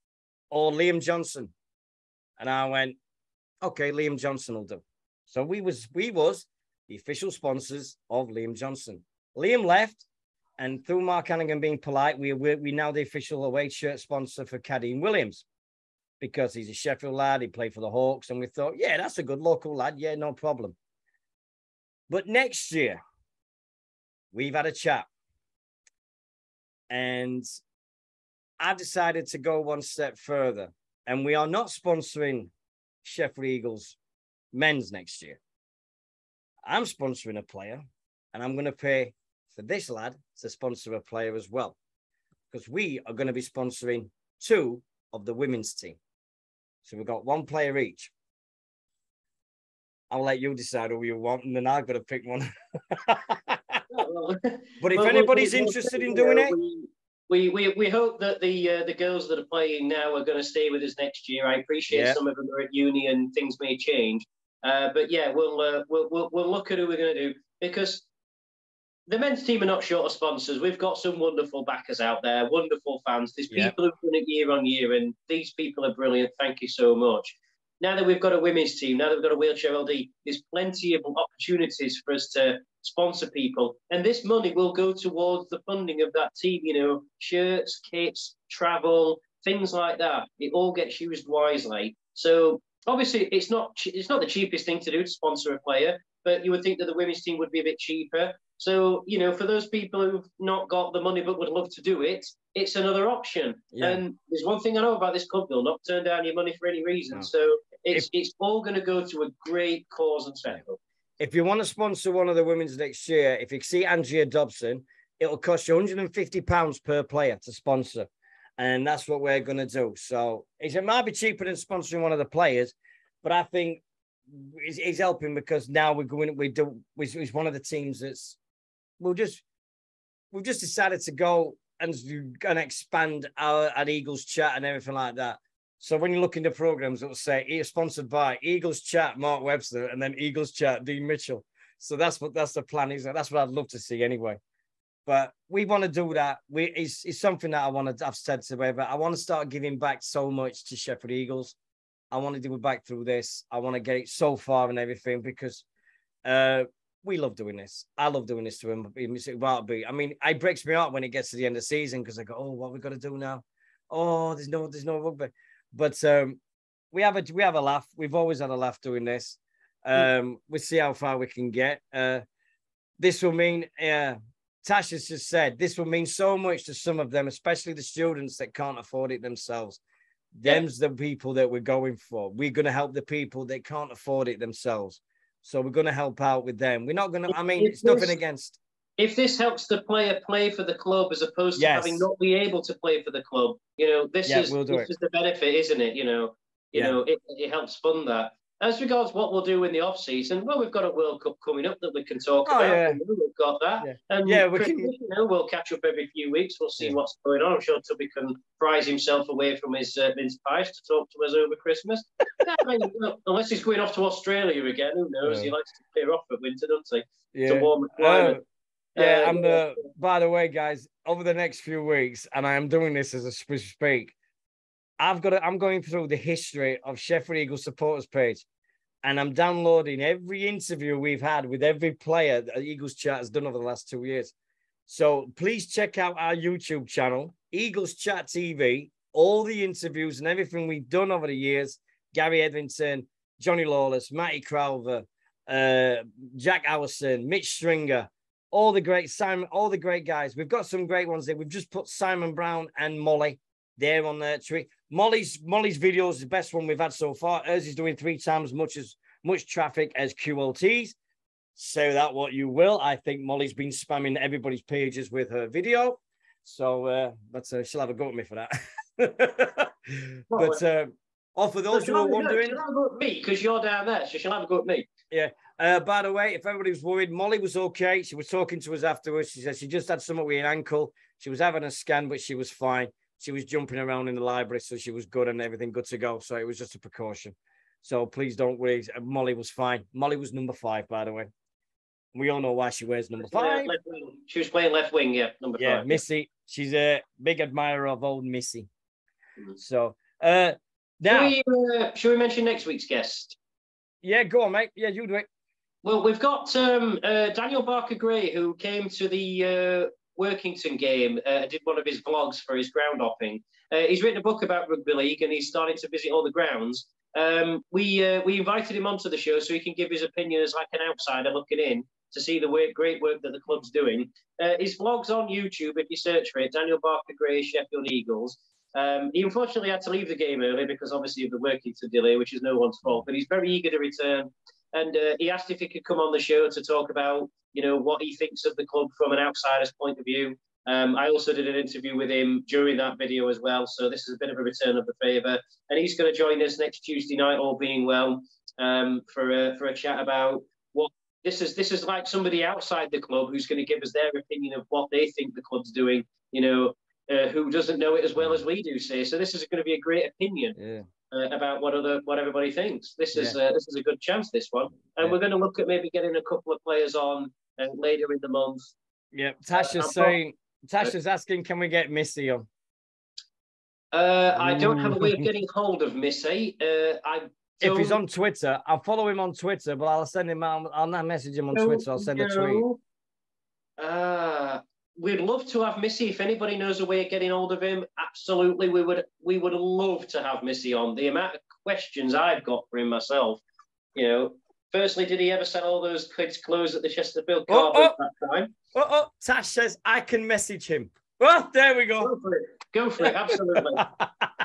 or Liam Johnson. And I went, okay, Liam Johnson will do. So we was the official sponsors of Liam Johnson. Liam left, and through Mark Hannigan being polite, we now the official away shirt sponsor for Caddy Williams, because he's a Sheffield lad. He played for the Hawks, and we thought, yeah, that's a good local lad. Yeah, no problem. But next year, we've had a chat, and I've decided to go one step further, and we are not sponsoring Sheffield Eagles men's next year. I'm sponsoring a player, and I'm going to pay for this lad to sponsor a player as well, because we are going to be sponsoring two of the women's team. So we've got one player each. I'll let you decide who you want, and then I've got to pick one. But if anybody's interested in doing it, we hope that the girls that are playing now are going to stay with us next year. I appreciate some of them are at uni and things may change, but yeah, we'll look at who we're going to do, because the men's team are not short of sponsors. We've got some wonderful backers out there, wonderful fans. There's people who've done it year on year, and these people are brilliant. Thank you so much. Now that we've got a women's team, now that we've got a wheelchair LD, there's plenty of opportunities for us to sponsor people. And this money will go towards the funding of that team, you know, shirts, kits, travel, things like that. It all gets used wisely. So obviously it's not the cheapest thing to do to sponsor a player, but you would think that the women's team would be a bit cheaper. So, you know, for those people who've not got the money but would love to do it, it's another option. Yeah. And there's one thing I know about this club, they'll not turn down your money for any reason. No. So it's all going to go to a great cause and settle. If you want to sponsor one of the women's next year, if you see Andrea Dobson, it'll cost you £150 per player to sponsor. And that's what we're going to do. So it might be cheaper than sponsoring one of the players, but I think it's helping, because now we're one of the teams that's, we've just decided to go and expand our Eagles Chat and everything like that. So when you look into programs, it'll say sponsored by Eagles Chat Mark Webster, and then Eagles Chat Dean Mitchell. So that's the plan is. That's what I'd love to see anyway. But we want to do that. It's something that I've said to whoever. I want to start giving back so much to Sheffield Eagles. I want to do it back through this. I want to get it so far and everything, because we love doing this. I love doing this to him. I mean, it breaks me heart when it gets to the end of the season, because I go, oh, what we got to do now? Oh, there's no rugby. But we have a laugh. We've always had a laugh doing this. We'll see how far we can get. This will mean, Tash has just said, this will mean so much to some of them, especially the students that can't afford it themselves. Them's the people that we're going for. We're going to help the people that can't afford it themselves. So we're going to help out with them. We're not going to, it's nothing against. If this helps the player play for the club as opposed to having not be able to play for the club, you know, this is the benefit, isn't it? You know, it helps fund that. As regards what we'll do in the off season, well, we've got a World Cup coming up that we can talk about. Yeah. We've got that, and we'll catch up every few weeks. We'll see what's going on. I'm sure Tubby can prize himself away from his mince pies to talk to us over Christmas. Unless he's going off to Australia again, who knows? He likes to clear off at winter, doesn't he? Yeah. It's a warm climate. By the way, guys, over the next few weeks, and I am doing this as a speak, I'm going through the history of Sheffield Eagles supporters page, and I'm downloading every interview we've had with every player that Eagles Chat has done over the last 2 years. So please check out our YouTube channel, Eagles Chat TV, all the interviews and everything we've done over the years. Gary Edrington, Johnny Lawless, Matty Crowther, Jack Allison, Mitch Stringer, all the great guys. We've got some great ones there. We've just put Simon Brown and Molly there on the tree. Molly's video is the best one we've had so far. Hers is doing 3 times much traffic as QLT's. Say that what you will. I think Molly's been spamming everybody's pages with her video. So, but she'll have a go at me for that. But for those who are wondering, she'll have a go at me because you're down there, so she'll have a go at me. Yeah. By the way, if everybody was worried, Molly was okay. She was talking to us afterwards. She said she just had something with an ankle. She was having a scan, but she was fine. She was jumping around in the library, so she was good and everything good to go. So it was just a precaution. So please don't worry. Molly was fine. Molly was number 5, by the way. We all know why she wears number 5. She was playing left wing, yeah, number 5. Yeah, Missy. She's a big admirer of old Missy. So now, should we mention next week's guest? Yeah, go on, mate. Yeah, you do it. Well, we've got Daniel Barker-Gray, who came to the Workington game, did one of his vlogs for his ground hopping. He's written a book about rugby league and he's starting to visit all the grounds. We invited him onto the show so he can give his opinion as like an outsider looking in to see the great work that the club's doing. His vlog's on YouTube if you search for it, Daniel Barker-Gray, Sheffield Eagles. He unfortunately had to leave the game early because obviously of the Workington delay, which is no one's fault, but he's very eager to return. And he asked if he could come on the show to talk about, what he thinks of the club from an outsider's point of view. I also did an interview with him during that video as well. So this is a bit of a return of the favour. And he's going to join us next Tuesday night, all being well, for a chat about what this is like somebody outside the club who's going to give us their opinion of what they think the club's doing, who doesn't know it as well as we do, say. So this is going to be a great opinion about what everybody thinks. This is a good chance, this one. And we're going to look at maybe getting a couple of players on later in the month. Yeah, Tasha's asking, can we get Missy on? I don't have a way of getting hold of Missy. If he's on Twitter, I'll follow him on Twitter, but I'll send him out. I'll not message him on Twitter. I'll send a tweet. We'd love to have Missy. If anybody knows a way of getting hold of him, absolutely, we would love to have Missy on. The amount of questions I've got for him myself, Firstly, did he ever sell all those kids' clothes at the Chesterfield car that time? Tash says I can message him. Well, there we go. Go for it. Absolutely.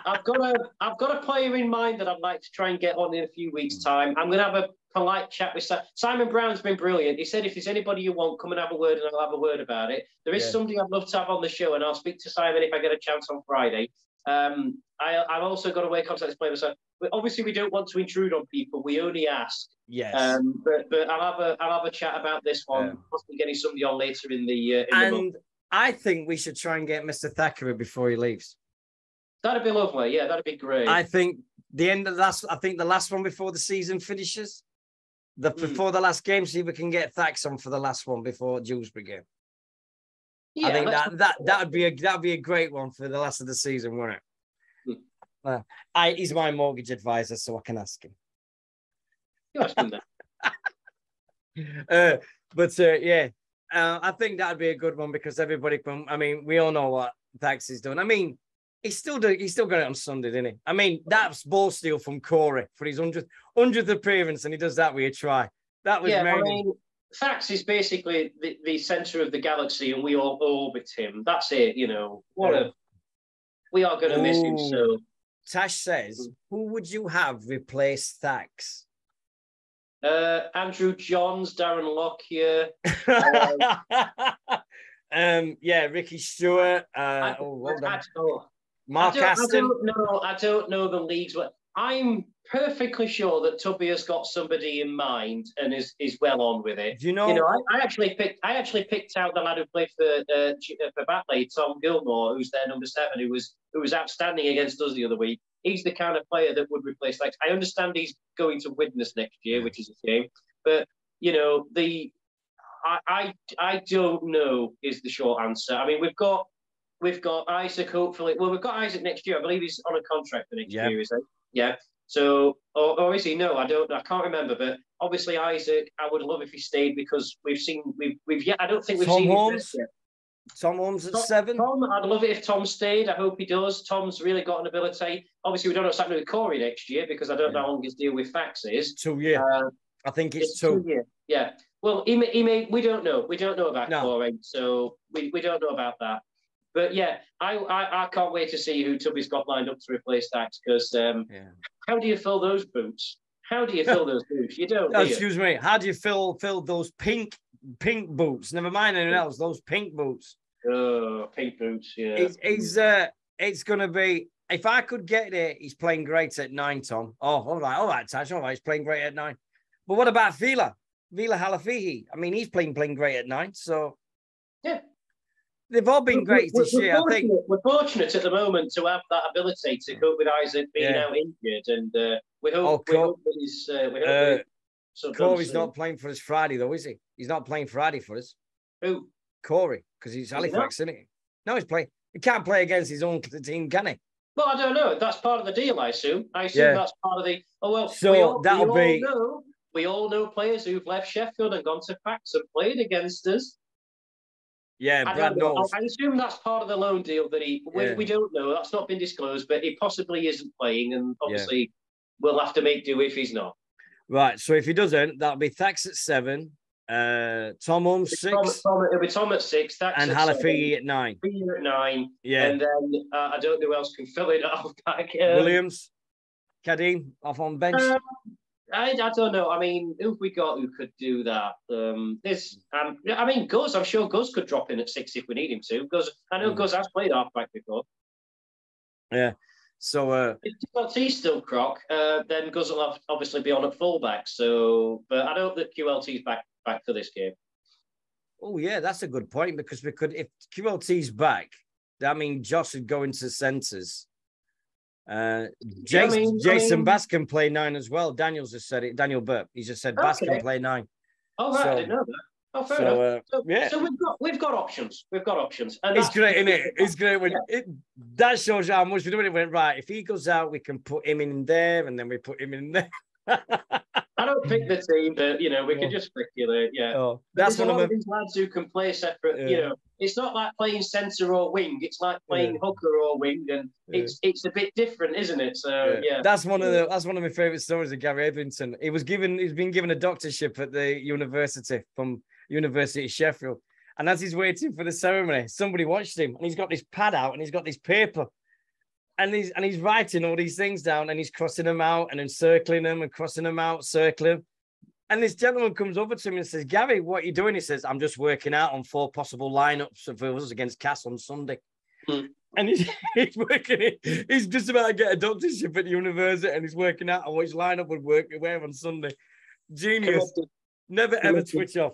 I've got a player in mind that I'd like to try and get on in a few weeks' time. I'm going to have a polite chat with Simon Brown's been brilliant. He said, if there's anybody you want, come and have a word and I'll have a word about it. There is somebody I'd love to have on the show and I'll speak to Simon if I get a chance on Friday. I've also got a way of contact this player. So obviously we don't want to intrude on people. We only ask. Yes. But I'll have a chat about this one. Possibly getting somebody on later in the month. I think we should try and get Mr. Thackeray before he leaves. That'd be lovely. Yeah, that'd be great. I think the last one before the season finishes. Before the last game, see if we can get Thax on for the last one before Dewsbury game. Yeah, I think that'd be a great one for the last of the season, wouldn't it? He's my mortgage advisor, so I can ask him. You ask him that. I think that'd be a good one because everybody can. I mean, we all know what Thax is doing. I mean, he's still got it on Sunday, didn't he? I mean, that's ball steal from Corey for his 100th appearance, and he does that with a try. That was amazing. I mean, Thax is basically the centre of the galaxy, and we all orbit him. That's it, we are going to miss him. So, Tash says, who would you have replace Thax? Andrew Johns, Darren Lockyer. Ricky Stewart. Mark Aston. I don't know the leagues. I'm perfectly sure that Tubby has got somebody in mind and is well on with it. Do you know? I actually picked out the lad who played for Batley, Tom Gilmore, who's their number 7, who was outstanding against us the other week. He's the kind of player that would replace Lex. I understand he's going to Widnes next year, which is a shame. But I don't know is the short answer. I mean, we've got Isaac. Hopefully, we've got Isaac next year. I believe he's on a contract for next year. Is he? Yeah. So, or is he? No, I don't know. I can't remember. But obviously, Isaac, I would love if he stayed because we've I don't think we've Tom seen Holmes. him yet. Tom Holmes at 7. Tom, I'd love it if Tom stayed. I hope he does. Tom's really got an ability. Obviously, we don't know what's happening with Corey next year because I don't know how long his deal with Fax is. 2 years. I think it's 2. 2 years. Yeah. Well, he may. We don't know. We don't know about Corey, so we don't know about that. But yeah, I can't wait to see who Tubby's got lined up to replace Fax because how do you fill those boots? How do you fill those boots? You don't. Excuse me. How do you fill those pink boots? Never mind anything else. Those pink boots. Oh, pink boots. Yeah. It's gonna be. If I could get it, he's playing great at 9, Tom. Oh, all right, Tash. All right, he's playing great at 9. But what about Vila Halafihi? I mean, he's playing great at 9. So yeah, they've all been great this year. I think we're fortunate at the moment to have that ability to cope with Isaac being out injured, and we hope that he's. Corey's not playing for us Friday, though, is he? He's not playing Friday for us. Who? Corey, because he's Halifax, isn't he? No, he's playing. He can't play against his own team, can he? Well, I don't know. That's part of the deal, I assume. That's part of the. Oh well. So we all know players who've left Sheffield and gone to Fax and played against us. Yeah, Brad knows. I assume that's part of the loan deal that we don't know. That's not been disclosed, but he possibly isn't playing, and obviously we'll have to make do if he's not. Right. So if he doesn't, that'll be Thax at 7. Tom Holmes 6. It'll be Tom at 6. And Halafihi at 9. Halafihi at 9. Yeah. And then I don't know who else can fill it off back. Williams, Kadim off on bench. I don't know. I mean, who've we got who could do that? I mean, Guz. I'm sure Guz could drop in at 6 if we need him to. Guz, I know Guz has played halfback before. Yeah. So if QLT's still Croc, then Guz will obviously be on at fullback. So, but I hope that QLT's back for this game. Oh yeah, that's a good point because we could, if QLT's back, that means Josh would go into centres. Jason Bass can play 9 as well. Daniel's just said it. Daniel Burp. He just said Bass can play 9. Oh right, I didn't know that. Oh, fair enough. So we've got options. We've got options. And it's great, isn't it? It's great when that shows you how much we're doing. It went right. If he goes out, we can put him in there, and then we put him in there. I don't pick the team, but we can just speculate. Yeah, that's one of these lads who can play separate. It's not like playing centre or wing. It's like playing hooker or wing, and it's a bit different, isn't it? So that's one of my favourite stories of Gary Edrington. He's been given a doctorship at the university from University of Sheffield, and as he's waiting for the ceremony, somebody watched him, and he's got this pad out, and he's got this paper. And he's writing all these things down and he's crossing them out and then circling them and crossing them out, circling. And this gentleman comes over to me and says, Gary, what are you doing? He says, I'm just working out on 4 possible lineups for us against Cass on Sunday. And he's working it. He's just about to get a doctorship at the university and he's working out on which lineup would work where on Sunday. Genius. Never ever switch off.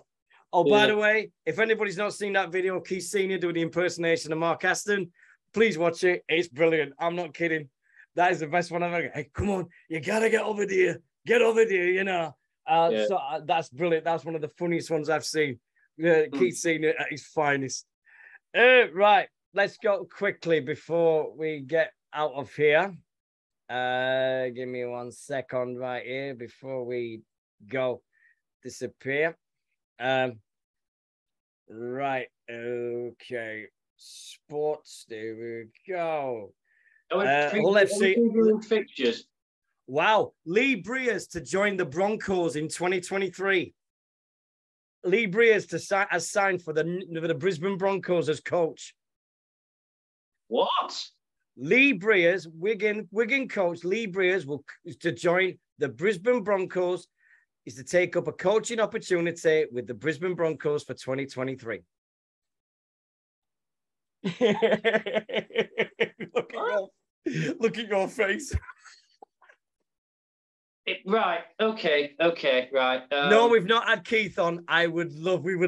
Oh, by the way, if anybody's not seen that video, Keith Senior doing the impersonation of Mark Aston, please watch it. It's brilliant. I'm not kidding. That is the best one I've ever. Hey, come on. You got to get over there. Get over there, So that's brilliant. That's one of the funniest ones I've seen. Keith Senior at his finest. Right. Let's go quickly before we get out of here. Give me 1 second right here before we go disappear. Right. Okay. Sports. There we go. Hull FC fixtures. Wow. Lee Briers to join the Broncos in 2023. Lee Briers has signed for the Brisbane Broncos as coach. What? Lee Briers, Wigan coach Lee Briers is to join the Brisbane Broncos, is to take up a coaching opportunity with the Brisbane Broncos for 2023. Look at your face. Right. Okay. Right. No, we've not had Keith on. We would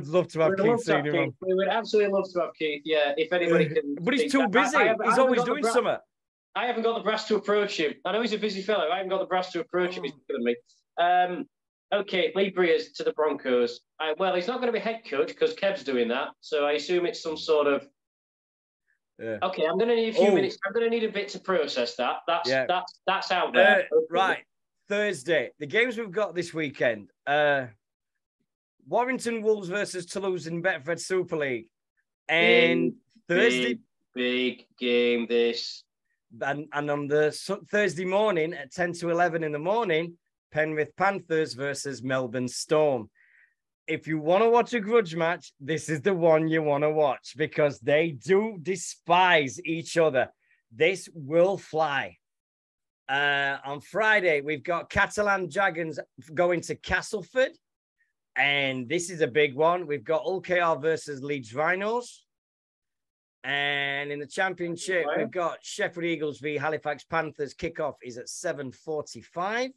love to have Keith Senior on. We would absolutely love to have Keith. Yeah, if anybody can. But he's too busy. He's always doing something. I haven't got the brass to approach him. I know he's a busy fellow. I haven't got the brass to approach him. He's killing me. Okay, Lee Briers to the Broncos. Well, he's not going to be head coach because Kev's doing that. So I assume it's some sort of. Yeah. Okay, I'm going to need a few minutes. I'm going to need a bit to process that. That's out there. Right. Thursday, the games we've got this weekend. Warrington Wolves versus Toulouse in Betfred Super League. And Thursday, big game this. and on the Thursday morning at 10 to 11 in the morning, Penrith Panthers versus Melbourne Storm. If you want to watch a grudge match, this is the one you want to watch because they do despise each other. This will fly. On Friday, we've got Catalan Dragons going to Castleford. And this is a big one. We've got UKR versus Leeds Rhinos. And in the championship, we've got Sheffield Eagles v Halifax Panthers. Kickoff is at 7:45.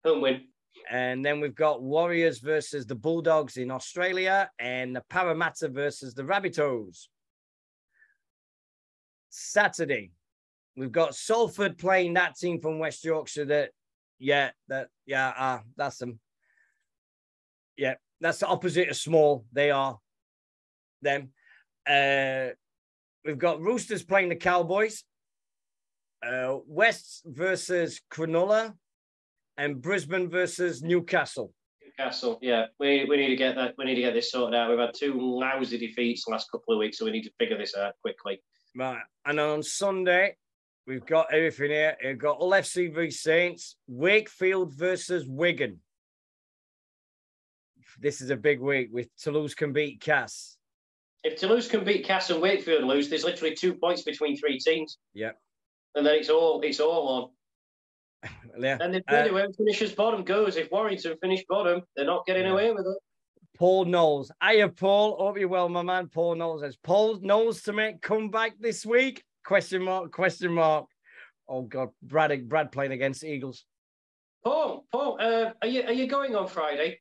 Home win. And then we've got Warriors versus the Bulldogs in Australia and the Parramatta versus the Rabbitohs. Saturday, we've got Salford playing that team from West Yorkshire that's them. Yeah, that's the opposite of small. They are them. We've got Roosters playing the Cowboys. West versus Cronulla. And Brisbane versus Newcastle. Newcastle, yeah. We need to get that. We need to get this sorted out. We've had 2 lousy defeats the last couple of weeks, so we need to figure this out quickly. Right. And on Sunday, we've got everything here. We've got Hull FC v Saints, Wakefield versus Wigan. This is a big week with Toulouse can beat Cass. If Toulouse can beat Cass and Wakefield lose, there's literally 2 points between 3 teams. Yep. And then it's all on. Yeah. And if whoever finishes bottom goes. If Warrington finish bottom, they're not getting away with it. Paul Knowles. Hiya, Paul. Hope you're well, my man. Paul Knowles says, Paul Knowles to make comeback this week? Question mark. Oh, God. Brad playing against Eagles. Paul, are you going on Friday?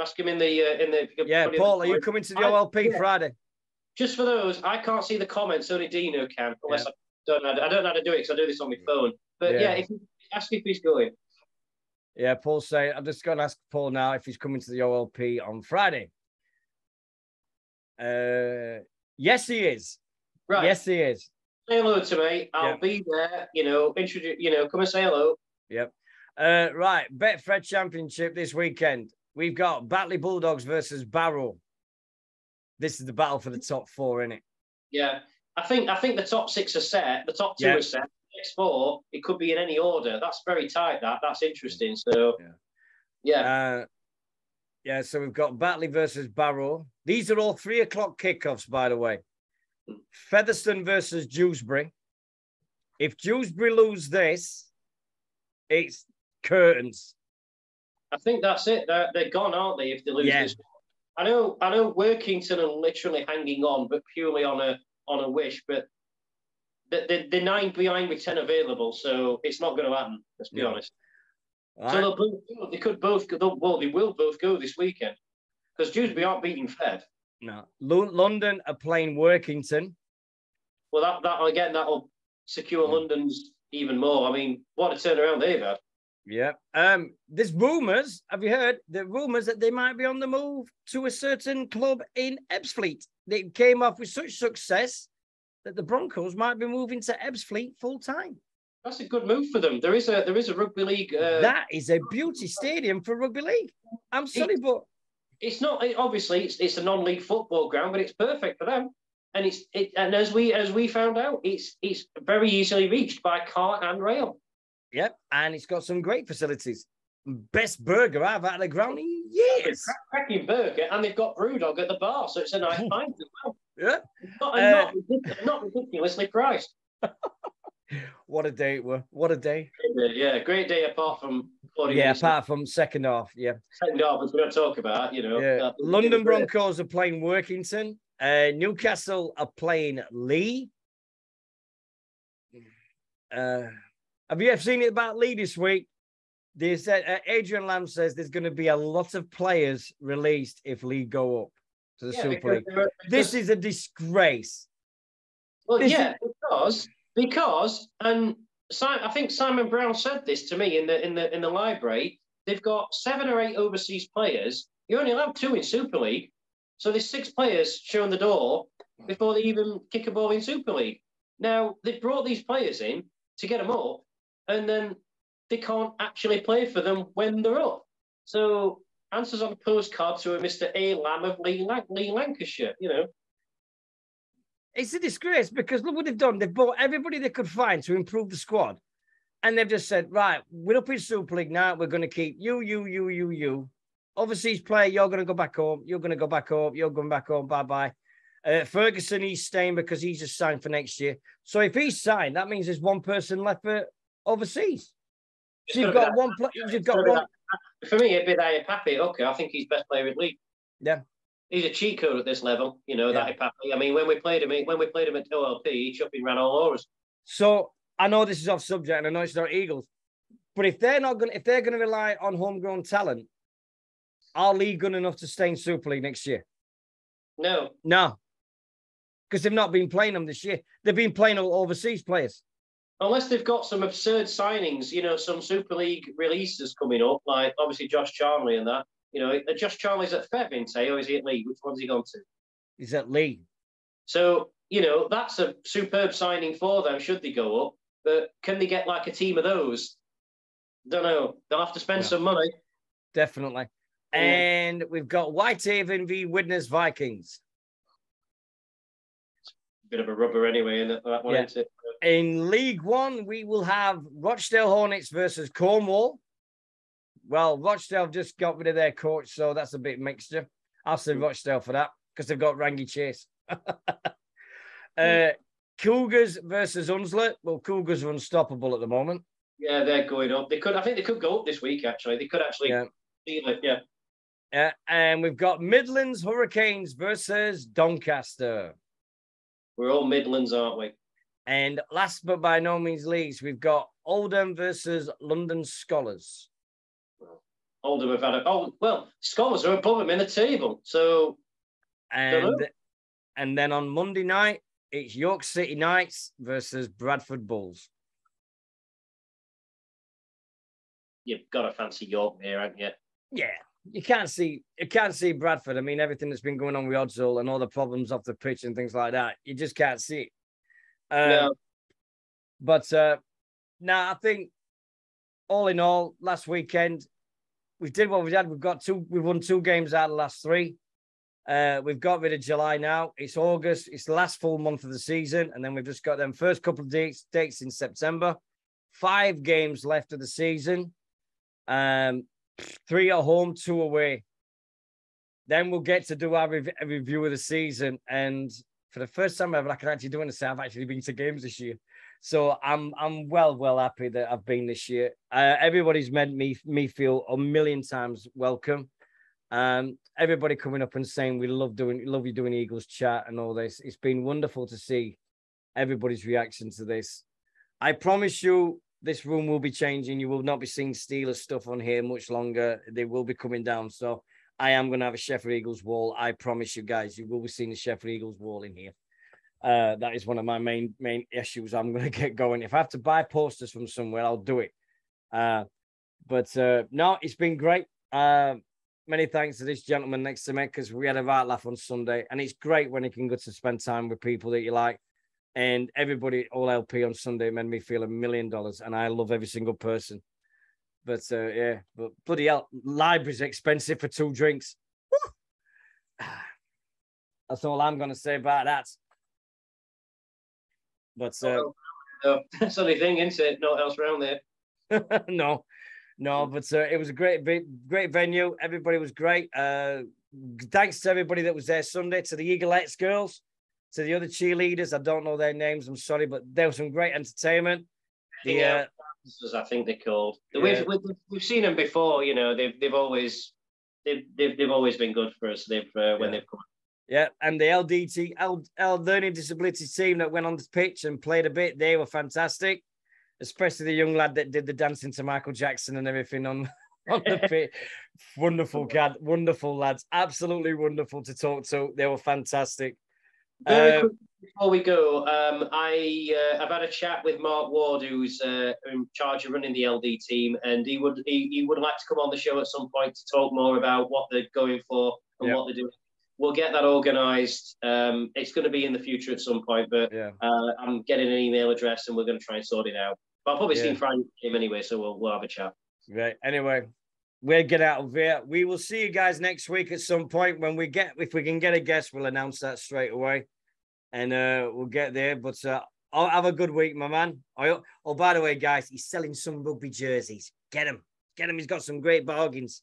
Ask him in the. Yeah, Paul, are you coming to the OLP Friday? Just for those, I can't see the comments. Only Dino can, unless I don't know how to do it because I do this on my phone. But if you ask if he's going. Yeah, Paul's saying, I'm just going to ask Paul now if he's coming to the OLP on Friday. Yes, he is. Right. Yes, he is. Say hello to me. I'll be there. Introduce. Come and say hello. Yep. Right. Betfred Championship this weekend. We've got Batley Bulldogs versus Barrow. This is the battle for the top 4, isn't it? Yeah. I think the top 6 are set. The top 2 are set. Next 4, it could be in any order. That's very tight. That's interesting. So, so we've got Batley versus Barrow. These are all 3 o'clock kickoffs, by the way. Featherstone versus Dewsbury. If Dewsbury lose this, it's curtains. I think that's it. They're gone, aren't they? If they lose this, I know. Workington are literally hanging on, but purely on a wish. But they're 9 behind with 10 available, so it's not going to happen. Let's be honest. Right. So they will both go this weekend because Dewsbury aren't beating Fed. No, London are playing Workington. Well, that'll secure London's even more. I mean, what a turnaround they've had. Yeah. There's rumours. Have you heard the rumours that they might be on the move to a certain club in Ebbsfleet? They came off with such success that the Broncos might be moving to Ebbsfleet full time. That's a good move for them. There is a rugby league. That is a beauty stadium for rugby league. I'm sorry, but it's not. Obviously, it's a non-league football ground, but it's perfect for them. And and as we found out, it's very easily reached by car and rail. Yep, and it's got some great facilities. Best burger I've had at the ground in years. Cracking burger, and they've got Brewdog at the bar, so it's a nice pint as well. Yeah, not ridiculously priced. What a day it were! What a day! Yeah, great day apart from. Apart from second half, Second half, which we don't talk about, Yeah. London Broncos are playing Workington. Newcastle are playing Lee. Have you ever seen it about Lee this week? They said Adrian Lamb says there's going to be a lot of players released if Lee go up to the Super League. This is a disgrace. Well, because I think Simon Brown said this to me in the library. They've got 7 or 8 overseas players. You only allowed 2 in Super League, so there's 6 players showing the door before they even kick a ball in Super League. Now they brought these players in to get them up, and then they can't actually play for them when they're up. So answers on a postcard to a Mr. A. Lamb of Lee, Lancashire. It's a disgrace because look what they've done. They've bought everybody they could find to improve the squad. And they've just said, right, we're up in Super League now. We're going to keep you. Overseas player, you're going to go back home. You're going to go back home. You're going back home. Bye-bye. Ferguson, he's staying because he's just signed for next year. So if he's signed, that means there's one person left for overseas. So you've got one. You've got one. For me, it'd be that Pappy. Okay, I think he's best player in the league. Yeah, he's a cheat code at this level. You know that Pappy. I mean, when we played him at OLP, he chupping ran all over us. So I know this is off subject, and I know it's not Eagles, but if they're going to rely on homegrown talent, are League good enough to stay in Super League next year? No, because they've not been playing them this year. They've been playing overseas players. Unless they've got some absurd signings, you know, some Super League releases coming up, like obviously Josh Charnley and that. You know, Josh Charnley's at Fev, or is he at League? Which one's he gone to? He's at League. So, you know, that's a superb signing for them, should they go up. But can they get like a team of those? Don't know. They'll have to spend some money. Definitely. And we've got Whitehaven v Widnes Vikings. Bit of a rubber anyway, in that one, isn't it? In League One, we will have Rochdale Hornets versus Cornwall. Well, Rochdale just got rid of their coach, so that's a bit mixture. I'll say Rochdale for that because they've got Rangi Chase. Cougars versus Unslet. Well, Cougars are unstoppable at the moment. Yeah, they're going up. I think they could go up this week, actually. They could actually feel it, and we've got Midlands Hurricanes versus Doncaster. We're all Midlands, aren't we? And last but by no means least, we've got Oldham versus London Scholars. Oldham have had Scholars are above them in the table. So, and then on Monday night, it's York City Knights versus Bradford Bulls. You've got to fancy York there, haven't you? Yeah. You can't see Bradford. I mean, everything that's been going on with Oddsall and all the problems off the pitch and things like that, you just can't see it. No. But I think all in all, last weekend we did what we had. We've won 2 games out of the last 3. We've got rid of July now. It's August. It's the last full month of the season, and then we've just got them first couple of dates in September. 5 games left of the season. 3 at home, 2 away. Then we'll get to do our review of the season. And for the first time ever, I can actually do it. I've actually been to games this year. So I'm well happy that I've been this year. Everybody's made me feel a million times welcome. Everybody coming up and saying we love you doing Eagles chat and all this. It's been wonderful to see everybody's reaction to this. I promise you, this room will be changing. You will not be seeing Steelers stuff on here much longer. They will be coming down. So I am going to have a Sheffield Eagles wall. I promise you guys, you will be seeing the Sheffield Eagles wall in here. That is one of my main issues I'm going to get going. If I have to buy posters from somewhere, I'll do it. But no, it's been great. Many thanks to this gentleman next to me because we had a right laugh on Sunday. And it's great when you can go to spend time with people that you like. And everybody, all LP on Sunday, made me feel $1 million. And I love every single person. But but bloody hell, library's expensive for 2 drinks. Woo! That's all I'm going to say about that. But no, that's the only thing, isn't it? Not else around there. No, but it was a great venue. Everybody was great. Thanks to everybody that was there Sunday, to the Eaglettes girls, to the other cheerleaders. I don't know their names. I'm sorry, but there was some great entertainment. As I think they're called. Yeah. We've seen them before. You know, they've always been good for us. When they've come. Yeah, and the LDT learning disability team that went on the pitch and played a bit, they were fantastic. Especially the young lad that did the dancing to Michael Jackson and everything on the pitch. Wonderful lads, absolutely wonderful to talk to. They were fantastic. Very quick before we go, I've had a chat with Mark Ward, who's in charge of running the LD team, and he would like to come on the show at some point to talk more about what they're going for and what they're doing. We'll get that organised. It's going to be in the future at some point, but I'm getting an email address and we're going to try and sort it out. But I'll probably see him anyway, so we'll have a chat. Right. Anyway, we'll get out of here. We will see you guys next week at some point if we can get a guest, we'll announce that straight away. and we'll get there. But I'll have a good week, my man. Oh, by the way, guys, he's selling some rugby jerseys. Get him. He's got some great bargains.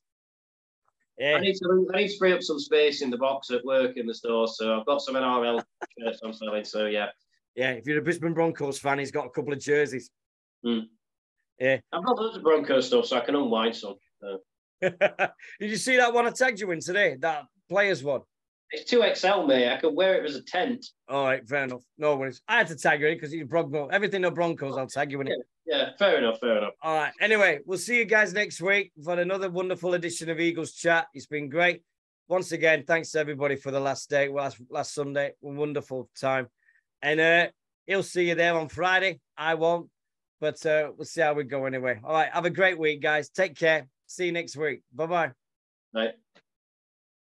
Yeah. I need to free up some space in the box at work in the store, so I've got some NRL shirts I'm selling. So yeah. Yeah, if you're a Brisbane Broncos fan, he's got a couple of jerseys. Yeah. I've got loads of Broncos stuff, so I can unwind some. Did you see that one I tagged you in today? That players one? It's 2XL, mate. I can wear it as a tent. All right, fair enough. No worries. I had to tag you in because you're Broncos. Everything no Broncos, I'll tag you in it. Yeah, fair enough. All right. Anyway, we'll see you guys next week for another wonderful edition of Eagles Chat. It's been great. Once again, thanks to everybody for the last Sunday. Wonderful time. And he'll see you there on Friday. I won't. But we'll see how we go anyway. All right. Have a great week, guys. Take care. See you next week. Bye-bye. Bye.